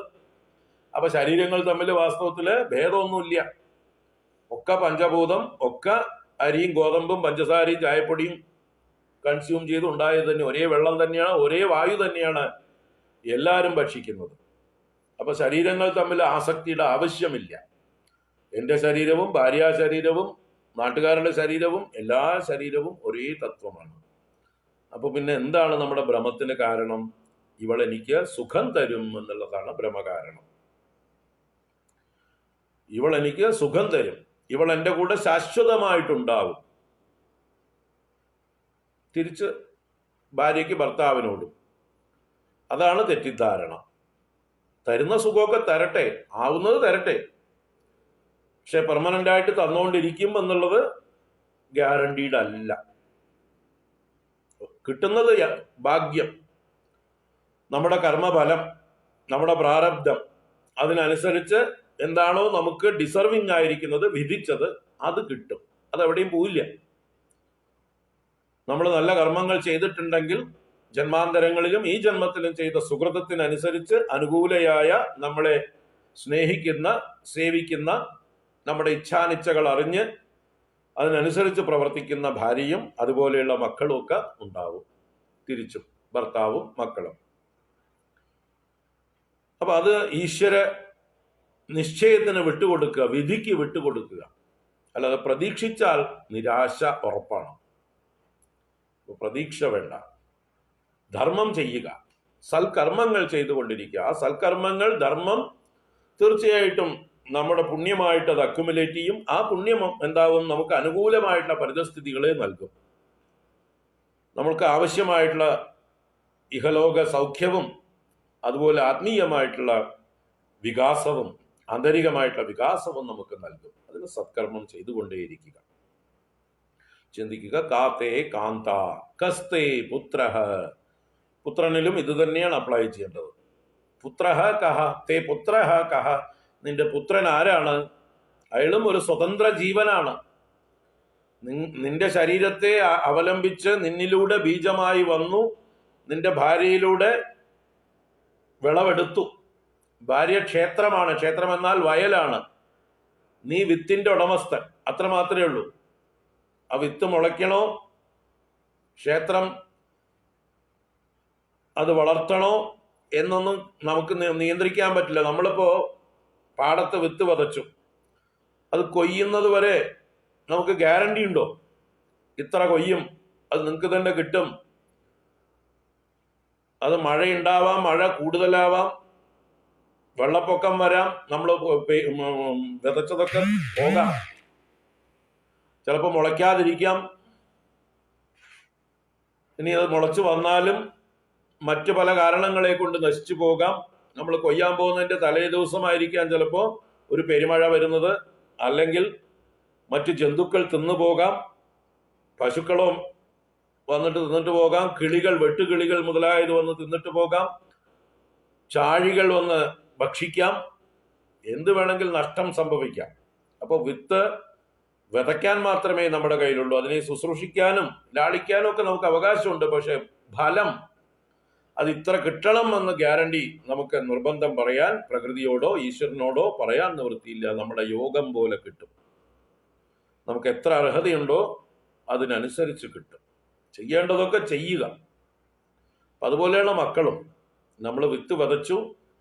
[SPEAKER 1] അപ്പൊ ശരീരങ്ങൾ തമ്മിൽ വാസ്തവത്തില് ഭേദമൊന്നുമില്ല. ഒക്കെ പഞ്ചഭൂതം, ഒക്കെ അരിയും ഗോതമ്പും പഞ്ചസാരയും ചായപ്പൊടിയും കൺസ്യൂം ചെയ്ത് ഉണ്ടായത് തന്നെ, ഒരേ വെള്ളം തന്നെയാണ്, ഒരേ വായു തന്നെയാണ് എല്ലാവരും ഭക്ഷിക്കുന്നത്. അപ്പൊ ശരീരങ്ങൾ തമ്മിൽ ആസക്തിയുടെ ആവശ്യമില്ല. എൻ്റെ ശരീരവും ഭാര്യാ ശരീരവും നാട്ടുകാരുടെ ശരീരവും എല്ലാ ശരീരവും ഒരേ തത്വമാണ്. അപ്പൊ പിന്നെ എന്താണ് നമ്മുടെ ഭ്രമത്തിന് കാരണം? ഇവൾ എനിക്ക് സുഖം തരും എന്നുള്ളതാണ് ഭ്രമകാരണം. ഇവൾ എനിക്ക് സുഖം തരും, ഇവൾ എൻ്റെ കൂടെ ശാശ്വതമായിട്ടുണ്ടാവും. തിരിച്ച് ഭാര്യയ്ക്ക് ഭർത്താവിനോടും അതാണ് തെറ്റിദ്ധാരണ. തരുന്ന സുഖമൊക്കെ തരട്ടെ, ആവുന്നത് തരട്ടെ, പക്ഷെ പെർമനന്റ് ആയിട്ട് തന്നുകൊണ്ടിരിക്കും എന്നുള്ളത് ഗ്യാരണ്ടീഡ് അല്ല. കിട്ടുന്നത് ഭാഗ്യം, നമ്മുടെ കർമ്മഫലം. നമ്മുടെ പ്രാരബ്ധം അതിനനുസരിച്ച് എന്താണോ നമുക്ക് ഡിസർവിങ് ആയിരിക്കുന്നത്, വിധിച്ചത്, അത് കിട്ടും. അതെവിടെയും പോയില്ല. നമ്മൾ നല്ല കർമ്മങ്ങൾ ചെയ്തിട്ടുണ്ടെങ്കിൽ ജന്മാന്തരങ്ങളിലും ഈ ജന്മത്തിലും ചെയ്ത സുകൃതത്തിനനുസരിച്ച് അനുകൂലയായ, നമ്മളെ സ്നേഹിക്കുന്ന, സേവിക്കുന്ന, നമ്മുടെ ഇച്ഛാനിച്ഛകൾ അറിഞ്ഞ് അതിനനുസരിച്ച് പ്രവർത്തിക്കുന്ന ഭാര്യയും അതുപോലെയുള്ള മക്കളും ഒക്കെ ഉണ്ടാവും. തിരിച്ചും ഭർത്താവും മക്കളും. അപ്പൊ അത് ഈശ്വര നിശ്ചയത്തിന് വിട്ടുകൊടുക്കുക, വിധിക്ക് വിട്ടുകൊടുക്കുക. അല്ലാതെ പ്രതീക്ഷിച്ചാൽ നിരാശ ഉറപ്പാണ്. പ്രതീക്ഷ വേണ്ട. ധർമ്മം ചെയ്യുക, സൽക്കർമ്മങ്ങൾ ചെയ്തുകൊണ്ടിരിക്കുക. ആ സൽക്കർമ്മങ്ങൾ, ധർമ്മം തീർച്ചയായിട്ടും നമ്മുടെ പുണ്യമായിട്ട് അത് അക്യുമുലേറ്റ് ചെയ്യും. ആ പുണ്യം എന്താവും? നമുക്ക് അനുകൂലമായിട്ടുള്ള പരിതസ്ഥിതികളെ നൽകും. നമ്മൾക്ക് ആവശ്യമായിട്ടുള്ള ഇഹലോക സൗഖ്യവും അതുപോലെ ആത്മീയമായിട്ടുള്ള വികാസവും ആന്തരികമായിട്ടുള്ള വികാസവും നമുക്ക് നൽകും. അതിന് സത്കർമ്മം ചെയ്തുകൊണ്ടേയിരിക്കുക. ചിന്തിക്കുക. കാത്തേ കാന്ത കസ്തേ പുത്ര. പുത്രനിലും ഇത് തന്നെയാണ് അപ്ലൈ ചെയ്യേണ്ടത്. പുത്ര കഹ തേ പുത്ര കഹ. നിന്റെ പുത്രൻ ആരാണ്? അയാളും ഒരു സ്വതന്ത്ര ജീവനാണ്. നിന്റെ ശരീരത്തെ അവലംബിച്ച് നിന്നിലൂടെ ബീജമായി വന്നു, നിന്റെ ഭാര്യയിലൂടെ വിളവെടുത്തു. ഭാര്യ ക്ഷേത്രമാണ്. ക്ഷേത്രം എന്നാൽ വയലാണ്. നീ വിത്തിന്റെ ഉടമസ്ഥൻ. അത്ര മാത്രമേ ഉള്ളൂ. ആ വിത്ത് മുളയ്ക്കണോ, ക്ഷേത്രം അത് വളർത്തണോ എന്നൊന്നും നമുക്ക് നിയന്ത്രിക്കാൻ പറ്റില്ല. നമ്മളിപ്പോ പാടത്ത് വിത്ത് വിതച്ചു, അത് കൊയ്യുന്നത് വരെ നമുക്ക് ഗ്യാരണ്ടി ഉണ്ടോ? ഇത്ര കൊയ്യും, അത് നിങ്ങൾക്ക് തന്നെ കിട്ടും. അത് മഴയുണ്ടാവാം, മഴ കൂടുതലാവാം, വെള്ളപ്പൊക്കം വരാം, നമ്മൾ വിതച്ചതൊക്കെ പോകാം, ചിലപ്പോൾ മുളയ്ക്കാതിരിക്കാം. ഇനി അത് മുളച്ചു വന്നാലും മറ്റു പല കാരണങ്ങളെ കൊണ്ട് നശിച്ചു പോകാം. നമ്മൾ കൊയ്യാൻ പോകുന്നതിന്റെ തലേ ദിവസമായിരിക്കാം ചിലപ്പോൾ ഒരു പെരുമഴ വരുന്നത്, അല്ലെങ്കിൽ മറ്റു ജന്തുക്കൾ തിന്നുപോകാം, പശുക്കളോ വന്നിട്ട് തിന്നിട്ട് പോകാം, കിളികൾ, വെട്ടുകിളികൾ മുതലായത് വന്ന് തിന്നിട്ട് പോകാം, ചാഴികൾ വന്ന് ഭക്ഷിക്കാം, എന്ത് വേണമെങ്കിൽ നഷ്ടം സംഭവിക്കാം. അപ്പോൾ വിത്ത് വിതയ്ക്കാൻ മാത്രമേ നമ്മുടെ കയ്യിലുള്ളൂ. അതിനെ ശുശ്രൂഷിക്കാനും ലാളിക്കാനും ഒക്കെ നമുക്ക് അവകാശമുണ്ട്. പക്ഷെ ഫലം അത് ഇത്ര കിട്ടണം എന്ന് ഗ്യാരണ്ടി നമുക്ക് നിർബന്ധം പറയാൻ പ്രകൃതിയോടോ ഈശ്വരനോടോ പറയാൻ നിവൃത്തിയില്ല. നമ്മുടെ യോഗം പോലെ കിട്ടും. നമുക്ക് എത്ര അർഹതയുണ്ടോ അതിനനുസരിച്ച് കിട്ടും. ചെയ്യേണ്ടതൊക്കെ ചെയ്യുക. അതുപോലെയുള്ള മക്കളും. നമ്മൾ വിത്ത് വിതച്ചു,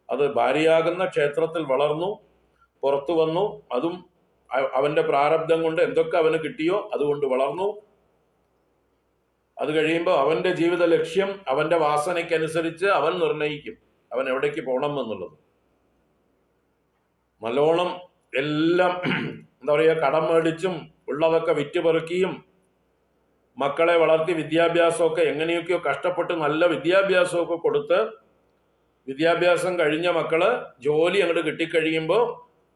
[SPEAKER 1] അത് ഭാര്യയാകുന്ന ക്ഷേത്രത്തിൽ വളർന്നു, പുറത്തു വന്നു, അതും അവന്റെ പ്രാരബ്ധം കൊണ്ട് എന്തൊക്കെ അവന് കിട്ടിയോ അതുകൊണ്ട് വളർന്നു. അത് കഴിയുമ്പോൾ അവന്റെ ജീവിത ലക്ഷ്യം അവന്റെ വാസനയ്ക്കനുസരിച്ച് അവൻ നിർണയിക്കും അവൻ എവിടേക്ക് പോകണം എന്നുള്ളത്. നല്ലോണം എല്ലാം എന്താ പറയുക, കടം മേടിച്ചും ഉള്ളതൊക്കെ വിറ്റുപെറുക്കിയും മക്കളെ വളർത്തി വിദ്യാഭ്യാസമൊക്കെ എങ്ങനെയൊക്കെയോ കഷ്ടപ്പെട്ട് നല്ല വിദ്യാഭ്യാസമൊക്കെ കൊടുത്ത്, വിദ്യാഭ്യാസം കഴിഞ്ഞ മക്കള് ജോലി അങ്ങോട്ട് കിട്ടിക്കഴിയുമ്പോൾ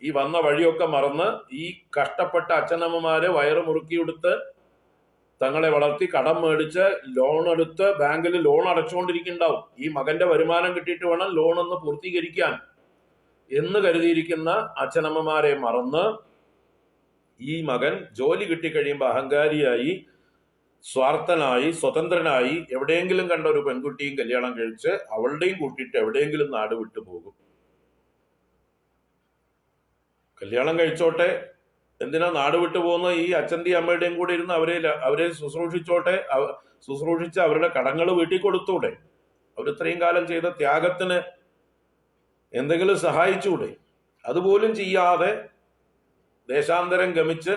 [SPEAKER 1] ഈ വന്ന വഴിയൊക്കെ മറന്ന് ഈ കഷ്ടപ്പെട്ട അച്ഛനമ്മമാരെ വയറ് മുറുക്കിയെടുത്ത് തങ്ങളെ വളർത്തി കടം മേടിച്ച് ലോൺ എടുത്ത് ബാങ്കിൽ ലോൺ അടച്ചുകൊണ്ടിരിക്കുന്നുണ്ടാവും. ഈ മകന്റെ വരുമാനം കിട്ടിയിട്ട് വേണം ലോൺ ഒന്ന് പൂർത്തീകരിക്കാൻ എന്ന് കരുതിയിരിക്കുന്ന അച്ഛനമ്മമാരെ മറന്ന് ഈ മകൻ ജോലി കിട്ടിക്കഴിയുമ്പോൾ അഹങ്കാരിയായി, സ്വാർത്ഥനായി, സ്വതന്ത്രനായി എവിടെയെങ്കിലും കണ്ട ഒരു പെൺകുട്ടിയും കല്യാണം കഴിച്ച് അവളുടെയും കൂട്ടിയിട്ട് എവിടെയെങ്കിലും നാട് വിട്ടു പോകും. കല്യാണം കഴിച്ചോട്ടെ, എന്തിനാ നാട് വിട്ടു പോകുന്ന? ഈ അച്ഛൻ്റെയും അമ്മയുടെയും കൂടെ ഇരുന്ന് അവരെ ശുശ്രൂഷിച്ചോട്ടെ, ശുശ്രൂഷിച്ച് അവരുടെ കടങ്ങൾ വീട്ടിൽ കൊടുത്തൂടെ? അവരിത്രയും കാലം ചെയ്ത ത്യാഗത്തിന് എന്തെങ്കിലും സഹായിച്ചൂടെ? അതുപോലും ചെയ്യാതെ ദേശാന്തരം ഗമിച്ച്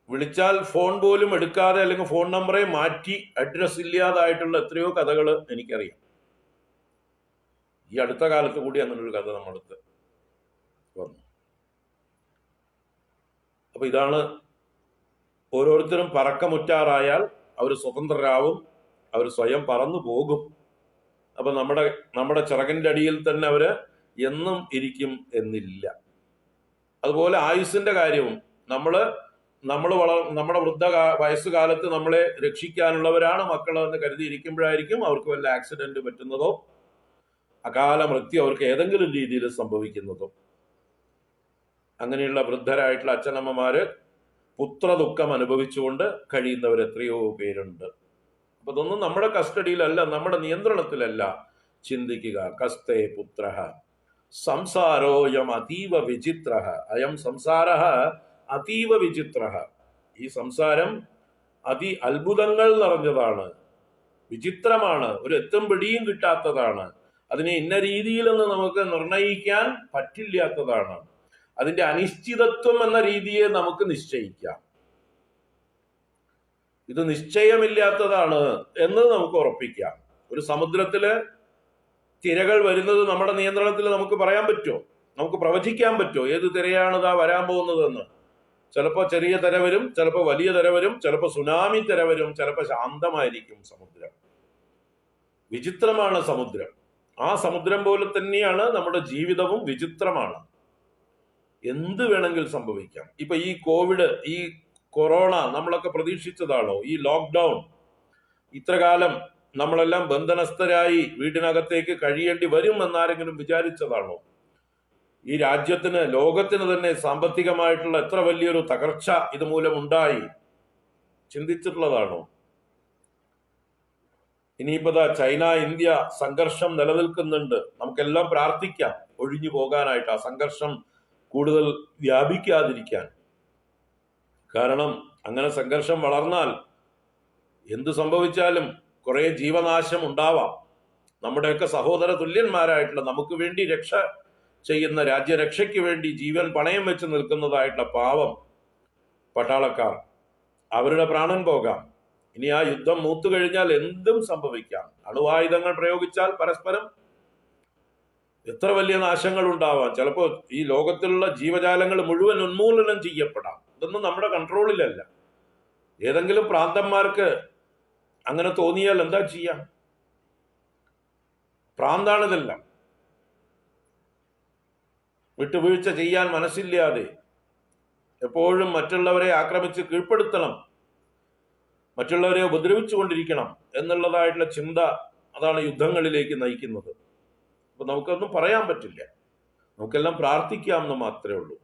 [SPEAKER 1] വിളിച്ചാൽ ഫോൺ പോലും എടുക്കാതെ, അല്ലെങ്കിൽ ഫോൺ നമ്പറെ മാറ്റി അഡ്രസ് ഇല്ലാതായിട്ടുള്ള എത്രയോ കഥകൾ എനിക്കറിയാം. ഈ അടുത്ത കാലത്ത് കൂടി അങ്ങനൊരു കഥ നമ്മളടുത്ത് വന്നു. അപ്പൊ ഇതാണ്, ഓരോരുത്തരും പറക്കമുറ്റാറായാൽ അവർ സ്വതന്ത്രരാവും, അവർ സ്വയം പറന്നു പോകും. അപ്പൊ നമ്മുടെ ചിറകിന്റെ അടിയിൽ തന്നെ അവര് എന്നും ഇരിക്കും എന്നില്ല. അതുപോലെ ആയുസ്സിന്റെ കാര്യവും നമ്മുടെ വയസ്സുകാലത്ത് നമ്മളെ രക്ഷിക്കാനുള്ളവരാണ് മക്കൾ എന്ന് കരുതിയിരിക്കുമ്പോഴായിരിക്കും അവർക്ക് വല്ല ആക്സിഡന്റ് പറ്റുന്നതോ അകാല മൃത്യു അവർക്ക് ഏതെങ്കിലും രീതിയിൽ സംഭവിക്കുന്നതും. അങ്ങനെയുള്ള വൃദ്ധരായിട്ടുള്ള അച്ഛനമ്മമാര് പുത്രദുഃഖം അനുഭവിച്ചുകൊണ്ട് കഴിയുന്നവർ എത്രയോ പേരുണ്ട്. അപ്പൊ ഇതൊന്നും നമ്മുടെ കസ്റ്റഡിയിലല്ല, നമ്മുടെ നിയന്ത്രണത്തിലല്ല. ചിന്തിക്കുക. കസ്തേ പുത്ര സംസാരോയം അതീവ വിചിത്ര. അയം സംസാര അതീവ വിചിത്ര. ഈ സംസാരം അത്ഭുതങ്ങൾ നിറഞ്ഞതാണ്, വിചിത്രമാണ്, ഒരു എത്തും പിടിയും കിട്ടാത്തതാണ്. അതിനെ ഇന്ന രീതിയിലൊന്നും നമുക്ക് നിർണയിക്കാൻ പറ്റില്ലാത്തതാണ്. അതിന്റെ അനിശ്ചിതത്വം എന്ന രീതിയെ നമുക്ക് നിശ്ചയിക്കാം. ഇത് നിശ്ചയമില്ലാത്തതാണ് എന്ന് നമുക്ക് ഉറപ്പിക്കാം. ഒരു സമുദ്രത്തില് തിരകൾ വരുന്നത് നമ്മുടെ നിയന്ത്രണത്തിൽ നമുക്ക് പറയാൻ പറ്റുമോ? നമുക്ക് പ്രവചിക്കാൻ പറ്റുമോ ഏത് തിരയാണ് ഇതാ വരാൻ പോകുന്നതെന്ന്? ചിലപ്പോൾ ചെറിയ തിര വരും, ചിലപ്പോൾ വലിയ തിര വരും, ചിലപ്പോൾ സുനാമി തിര വരും, ചിലപ്പോൾ ശാന്തമായിരിക്കും സമുദ്രം. വിചിത്രമാണ് സമുദ്രം. ആ സമുദ്രം പോലെ തന്നെയാണ് നമ്മുടെ ജീവിതവും വിചിത്രമാണ്. എന്ത് വേണമെങ്കിൽ സംഭവിക്കാം. ഇപ്പൊ ഈ കോവിഡ്, ഈ കൊറോണ നമ്മളൊക്കെ പ്രതീക്ഷിച്ചതാണോ? ഈ ലോക്ക്ഡൗൺ, ഇത്രകാലം നമ്മളെല്ലാം ബന്ധനസ്ഥരായി വീട്ടിനകത്തേക്ക് കഴിയേണ്ടി വരും എന്നാരെങ്കിലും വിചാരിച്ചതാണോ? ഈ രാജ്യത്തിന്, ലോകത്തിന് തന്നെ സാമ്പത്തികമായിട്ടുള്ള എത്ര വലിയൊരു തകർച്ച ഇതുമൂലം ഉണ്ടായി ചിന്തിച്ചിട്ടുള്ളതാണോ? ഇനിയിപ്പോ ചൈന ഇന്ത്യ സംഘർഷം നിലനിൽക്കുന്നുണ്ട്. നമുക്കെല്ലാം പ്രാർത്ഥിക്കാം ഒഴിഞ്ഞു പോകാനായിട്ട്, ആ സംഘർഷം കൂടുതൽ വ്യാപിക്കാതിരിക്കാൻ. കാരണം അങ്ങനെ സംഘർഷം വളർന്നാൽ എന്തു സംഭവിച്ചാലും കുറെ ജീവനാശം ഉണ്ടാവാം. നമ്മുടെയൊക്കെ സഹോദര തുല്യന്മാരായിട്ടുള്ള, നമുക്ക് വേണ്ടി രക്ഷ ചെയ്യുന്ന, രാജ്യരക്ഷയ്ക്ക് വേണ്ടി ജീവൻ പണയം വെച്ച് നിൽക്കുന്നതായിട്ടുള്ള പാവം പട്ടാളക്കാർ, അവരുടെ പ്രാണൻ പോകാം. ഇനി ആ യുദ്ധം മൂത്തു കഴിഞ്ഞാൽ എന്തും സംഭവിക്കാം. അണുവായുധങ്ങൾ പ്രയോഗിച്ചാൽ പരസ്പരം എത്ര വലിയ നാശങ്ങൾ ഉണ്ടാവാം. ചിലപ്പോൾ ഈ ലോകത്തിലുള്ള ജീവജാലങ്ങൾ മുഴുവൻ ഉന്മൂലനം ചെയ്യപ്പെടാം. ഇതൊന്നും നമ്മുടെ കൺട്രോളിലല്ല. ഏതെങ്കിലും പ്രാന്തന്മാർക്ക് അങ്ങനെ തോന്നിയാൽ എന്താ ചെയ്യാം? പ്രാന്താണിതെല്ലാം. വിട്ടുവീഴ്ച ചെയ്യാൻ മനസ്സില്ലാതെ എപ്പോഴും മറ്റുള്ളവരെ ആക്രമിച്ച് കീഴ്പ്പെടുത്തണം, മറ്റുള്ളവരെ ഉപദ്രവിച്ചുകൊണ്ടിരിക്കണം എന്നുള്ളതായിട്ടുള്ള ചിന്ത, അതാണ് യുദ്ധങ്ങളിലേക്ക് നയിക്കുന്നത്. അപ്പൊ നമുക്കൊന്നും പറയാൻ പറ്റില്ല, നമുക്കെല്ലാം പ്രാർത്ഥിക്കാം എന്ന് മാത്രമേ ഉള്ളൂ.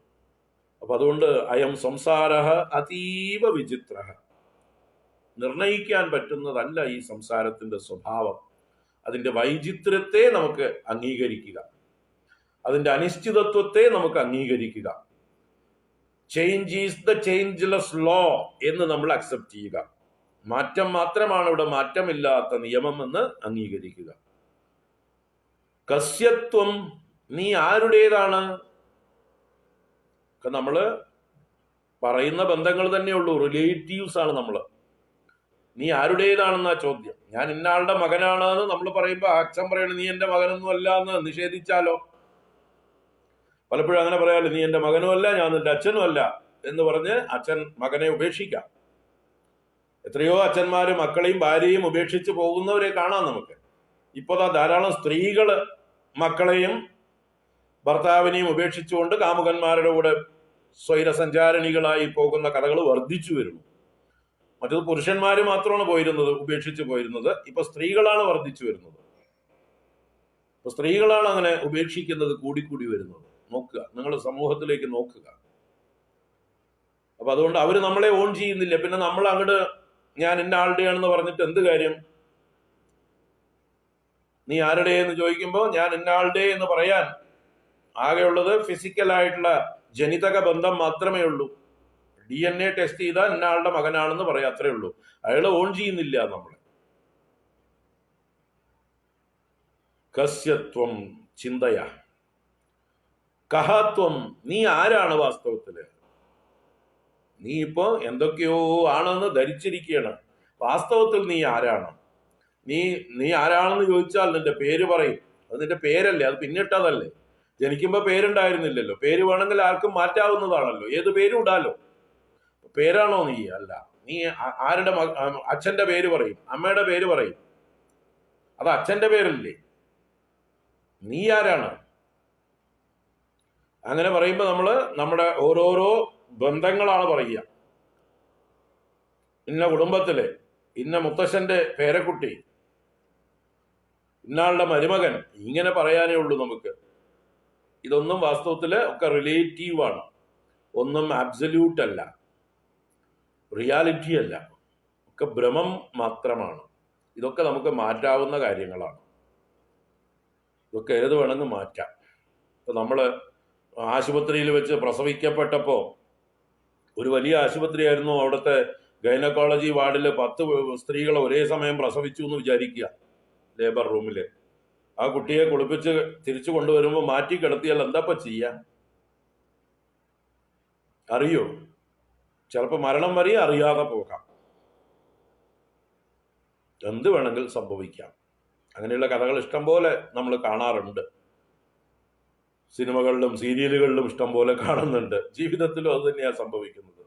[SPEAKER 1] അപ്പൊ അതുകൊണ്ട് അയം സംസാര അതീവ വിചിത്ര. നിർണയിക്കാൻ പറ്റുന്നതല്ല ഈ സംസാരത്തിന്റെ സ്വഭാവം. അതിന്റെ വൈചിത്രത്തെ നമുക്ക് അംഗീകരിക്കുക, അതിന്റെ അനിശ്ചിതത്വത്തെ നമുക്ക് അംഗീകരിക്കുക. Change is the changeless law എന്ന് നമ്മൾ അക്സെപ്റ്റ് ചെയ്യുക. മാറ്റം മാത്രമാണ് ഇവിടെ മാറ്റമില്ലാത്ത നിയമം എന്ന് അംഗീകരിക്കുക. കസ്യത്വം, നീ ആരുടേതാണ്? നമ്മള് പറയുന്ന ബന്ധങ്ങൾ തന്നെയുള്ളൂ, റിലേറ്റീവ്സ് ആണ് നമ്മള്. നീ ആരുടേതാണെന്നാ ചോദ്യം. ഞാൻ ഇന്നാളുടെ മകനാണ് എന്ന് നമ്മൾ പറയുമ്പോ അച്ഛൻ പറയണ നീ എന്റെ മകനൊന്നും അല്ല എന്ന് നിഷേധിച്ചാലോ? പലപ്പോഴും അങ്ങനെ പറയാലോ, നീ എന്റെ മകനും അല്ല, ഞാൻ നിന്റെ അച്ഛനും അല്ല എന്ന് പറഞ്ഞ് അച്ഛൻ മകനെ ഉപേക്ഷിക്കാം. എത്രയോ അച്ഛന്മാര് മക്കളെയും ഭാര്യയും ഉപേക്ഷിച്ച് പോകുന്നവരെ കാണാം നമുക്ക്. ഇപ്പോഴാ ധാരാളം സ്ത്രീകള് മക്കളെയും ഭർത്താവിനെയും ഉപേക്ഷിച്ചുകൊണ്ട് കാമുകന്മാരുടെ കൂടെ സ്വൈരസഞ്ചാരിണികളായി പോകുന്ന കഥകൾ വർദ്ധിച്ചു വരുന്നു. മറ്റത് പുരുഷന്മാര് മാത്രമാണ് ഉപേക്ഷിച്ച് പോയിരുന്നത്. ഇപ്പൊ സ്ത്രീകളാണ് വർദ്ധിച്ചു വരുന്നത്. ഇപ്പൊ സ്ത്രീകളാണ് അങ്ങനെ ഉപേക്ഷിക്കുന്നത് കൂടിക്കൂടി വരുന്നത്. നോക്കുക, നിങ്ങൾ സമൂഹത്തിലേക്ക് നോക്കുക. അപ്പൊ അതുകൊണ്ട് അവര് നമ്മളെ ഓൺ ചെയ്യുന്നില്ല. പിന്നെ നമ്മൾ അങ്ങോട്ട് ഞാൻ ഇന്ന ആളുടെയാണെന്ന് പറഞ്ഞിട്ട് എന്ത് കാര്യം? നീ ആരുടെ എന്ന് ചോദിക്കുമ്പോൾ ഞാൻ ഇന്ന ആളുടെ എന്ന് പറയാൻ ആകെയുള്ളത് ഫിസിക്കലായിട്ടുള്ള ജനിതക ബന്ധം മാത്രമേ ഉള്ളൂ. DNA ടെസ്റ്റ് ചെയ്താൽ ഇന്ന ആളുടെ മകനാണെന്ന് പറയാം, അത്രേ ഉള്ളൂ. അയാളെ ഓൺ ചെയ്യുന്നില്ല നമ്മളെ. കസ്യത്വം ചിന്തയ കഹത്വം, നീ ആരാണ് വാസ്തവത്തില്? നീ ഇപ്പോ എന്തൊക്കെയോ ആണെന്ന് ധരിച്ചിരിക്കുകയാണ്. വാസ്തവത്തിൽ നീ ആരാണ്? നീ ആരാണെന്ന് ചോദിച്ചാൽ നിന്റെ പേര് പറയും. അത് നിന്റെ പേരല്ലേ, അത് പിന്നിട്ടതല്ലേ. ജനിക്കുമ്പോ പേരുണ്ടായിരുന്നില്ലല്ലോ. പേര് വേണമെങ്കിൽ ആർക്കും മാറ്റാവുന്നതാണല്ലോ, ഏത് പേരും ഇടാലോ. പേരാണോ നീ? അല്ല. നീ ആരുടെ അച്ഛന്റെ പേര് പറയും, അമ്മയുടെ പേര് പറയും, അത് അച്ഛന്റെ പേരല്ലേ. നീ ആരാണ്? അങ്ങനെ പറയുമ്പോൾ നമ്മള് നമ്മുടെ ഓരോരോ ബന്ധങ്ങളാണ് പറയുക. ഇന്ന കുടുംബത്തിലെ ഇന്ന മുത്തശ്ശന്റെ പേരക്കുട്ടി, ഇന്നാളുടെ മരുമകൻ, ഇങ്ങനെ പറയാനേ ഉള്ളൂ നമുക്ക്. ഇതൊന്നും വാസ്തവത്തിൽ ഒക്കെ റിലേറ്റീവാണ്, ഒന്നും ആബ്സല്യൂട്ട് അല്ല, റിയാലിറ്റി അല്ല, ഒക്കെ ഭ്രമം മാത്രമാണ്. ഇതൊക്കെ നമുക്ക് മാറ്റാവുന്ന കാര്യങ്ങളാണ്. ഇതൊക്കെ ഏത് വേണമെങ്കിൽ മാറ്റാം. ഇപ്പം നമ്മൾ ആശുപത്രിയിൽ വെച്ച് പ്രസവിക്കപ്പെട്ടപ്പോൾ, ഒരു വലിയ ആശുപത്രിയായിരുന്നു, അവിടുത്തെ ഗൈനക്കോളജി വാർഡിൽ 10 സ്ത്രീകൾ ഒരേ സമയം പ്രസവിച്ചു എന്ന് വിചാരിക്കുക. ലേബർ റൂമിൽ ആ കുട്ടിയെ കുളിപ്പിച്ച് തിരിച്ചു കൊണ്ടുവരുമ്പോൾ മാറ്റി കിടത്തിയാൽ എന്താപ്പം ചെയ്യാം? അറിയോ? ചിലപ്പോൾ മരണം വരെ അറിയാതെ പോകാം. എന്ത് വേണമെങ്കിൽ സംഭവിക്കാം. അങ്ങനെയുള്ള കഥകൾ ഇഷ്ടം പോലെ നമ്മൾ കാണാറുണ്ട്. സിനിമകളിലും സീരിയലുകളിലും ഇഷ്ടം പോലെ കാണുന്നുണ്ട്. ജീവിതത്തിലും അത് തന്നെയാണ് സംഭവിക്കുന്നത്.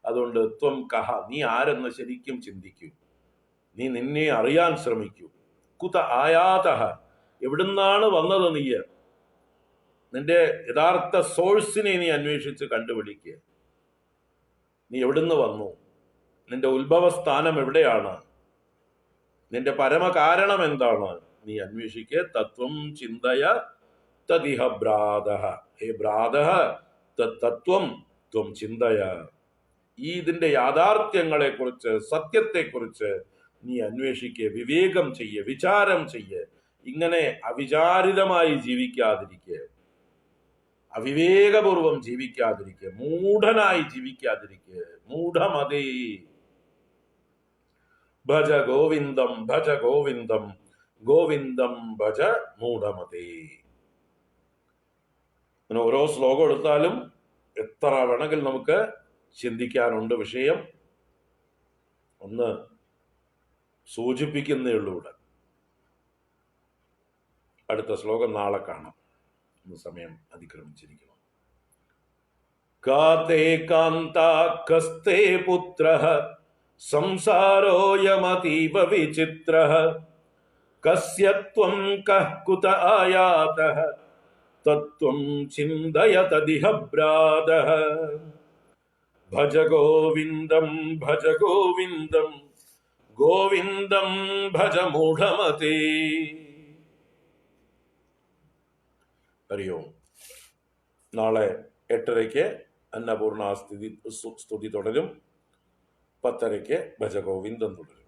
[SPEAKER 1] അതുകൊണ്ട് ത്വം കഹ, നീ ആരെന്ന് ശരിക്കും ചിന്തിക്കൂ. നീ നിന്നെ അറിയാൻ ശ്രമിക്കൂ. കുത ആയാതഹ, എവിടുന്നാണ് വന്നത്? നീ നിന്റെ യഥാർത്ഥ സോഴ്സിനെ നീ അന്വേഷിച്ച് കണ്ടുപിടിക്കുക. നീ എവിടുന്ന് വന്നു? നിന്റെ ഉത്ഭവസ്ഥാനം എവിടെയാണ്? നിന്റെ പരമകാരണം എന്താണ്? നീ അന്വേഷിക്കുക. തത്വം ചിന്തയ തദിഹ ഭ്രാതഃ. ഹേ ഭ്രാതഃ, തത്വം ത്വം ചിന്തയ. ഇതിന്റെ യാഥാർത്ഥ്യങ്ങളെ കുറിച്ച്, സത്യത്തെക്കുറിച്ച് നീ അന്വേഷിക്കുക, വിവേകം ചെയ്യ, വിചാരം ചെയ്യ. ഇങ്ങനെ അവിചാരിതമായി ജീവിക്കാതിരിക്കുക, അവിവേകപൂർവം ജീവിക്കാതിരിക്കുക, മൂഢനായി ജീവിക്കാതിരിക്കുക. മൂഢമതേ ഭജ ഗോവിന്ദം, ഭജ ഗോവിന്ദം, ഗോവിന്ദം ഭജ മൂഢമതേ. അങ്ങനെ ഓരോ ശ്ലോകം എടുത്താലും എത്ര വേണമെങ്കിൽ നമുക്ക് ചിന്തിക്കാനുണ്ട്. വിഷയം ഒന്ന് സൂചിപ്പിക്കുന്നേ ഉള്ളൂ ഇവിടെ. അടുത്ത ശ്ലോകം നാളെ കാണാം. ഇന്ന് സമയം അതിക്രമിച്ചിരിക്കണം. കാതേ കാന്താ കസ്തേ പുത്രഃ സംസാരോയമതീവ വിചിത്രഃ കസ്യ ത്വം കഃ കുത ആയാതഃ തത്വം ചിന്തയ തദിഹ ഭ്രാതഃ. ഭജ ഗോവിന്ദം, ഭജ ഗോവിന്ദം, ഗോവിന്ദം ഭജ മൂഢമതേ. ഹരി ഓം. നാളെ 8:30 അന്നപൂർണ സ്തുതി തുടരും. 10:30 ഭജ ഗോവിന്ദം തുടരും.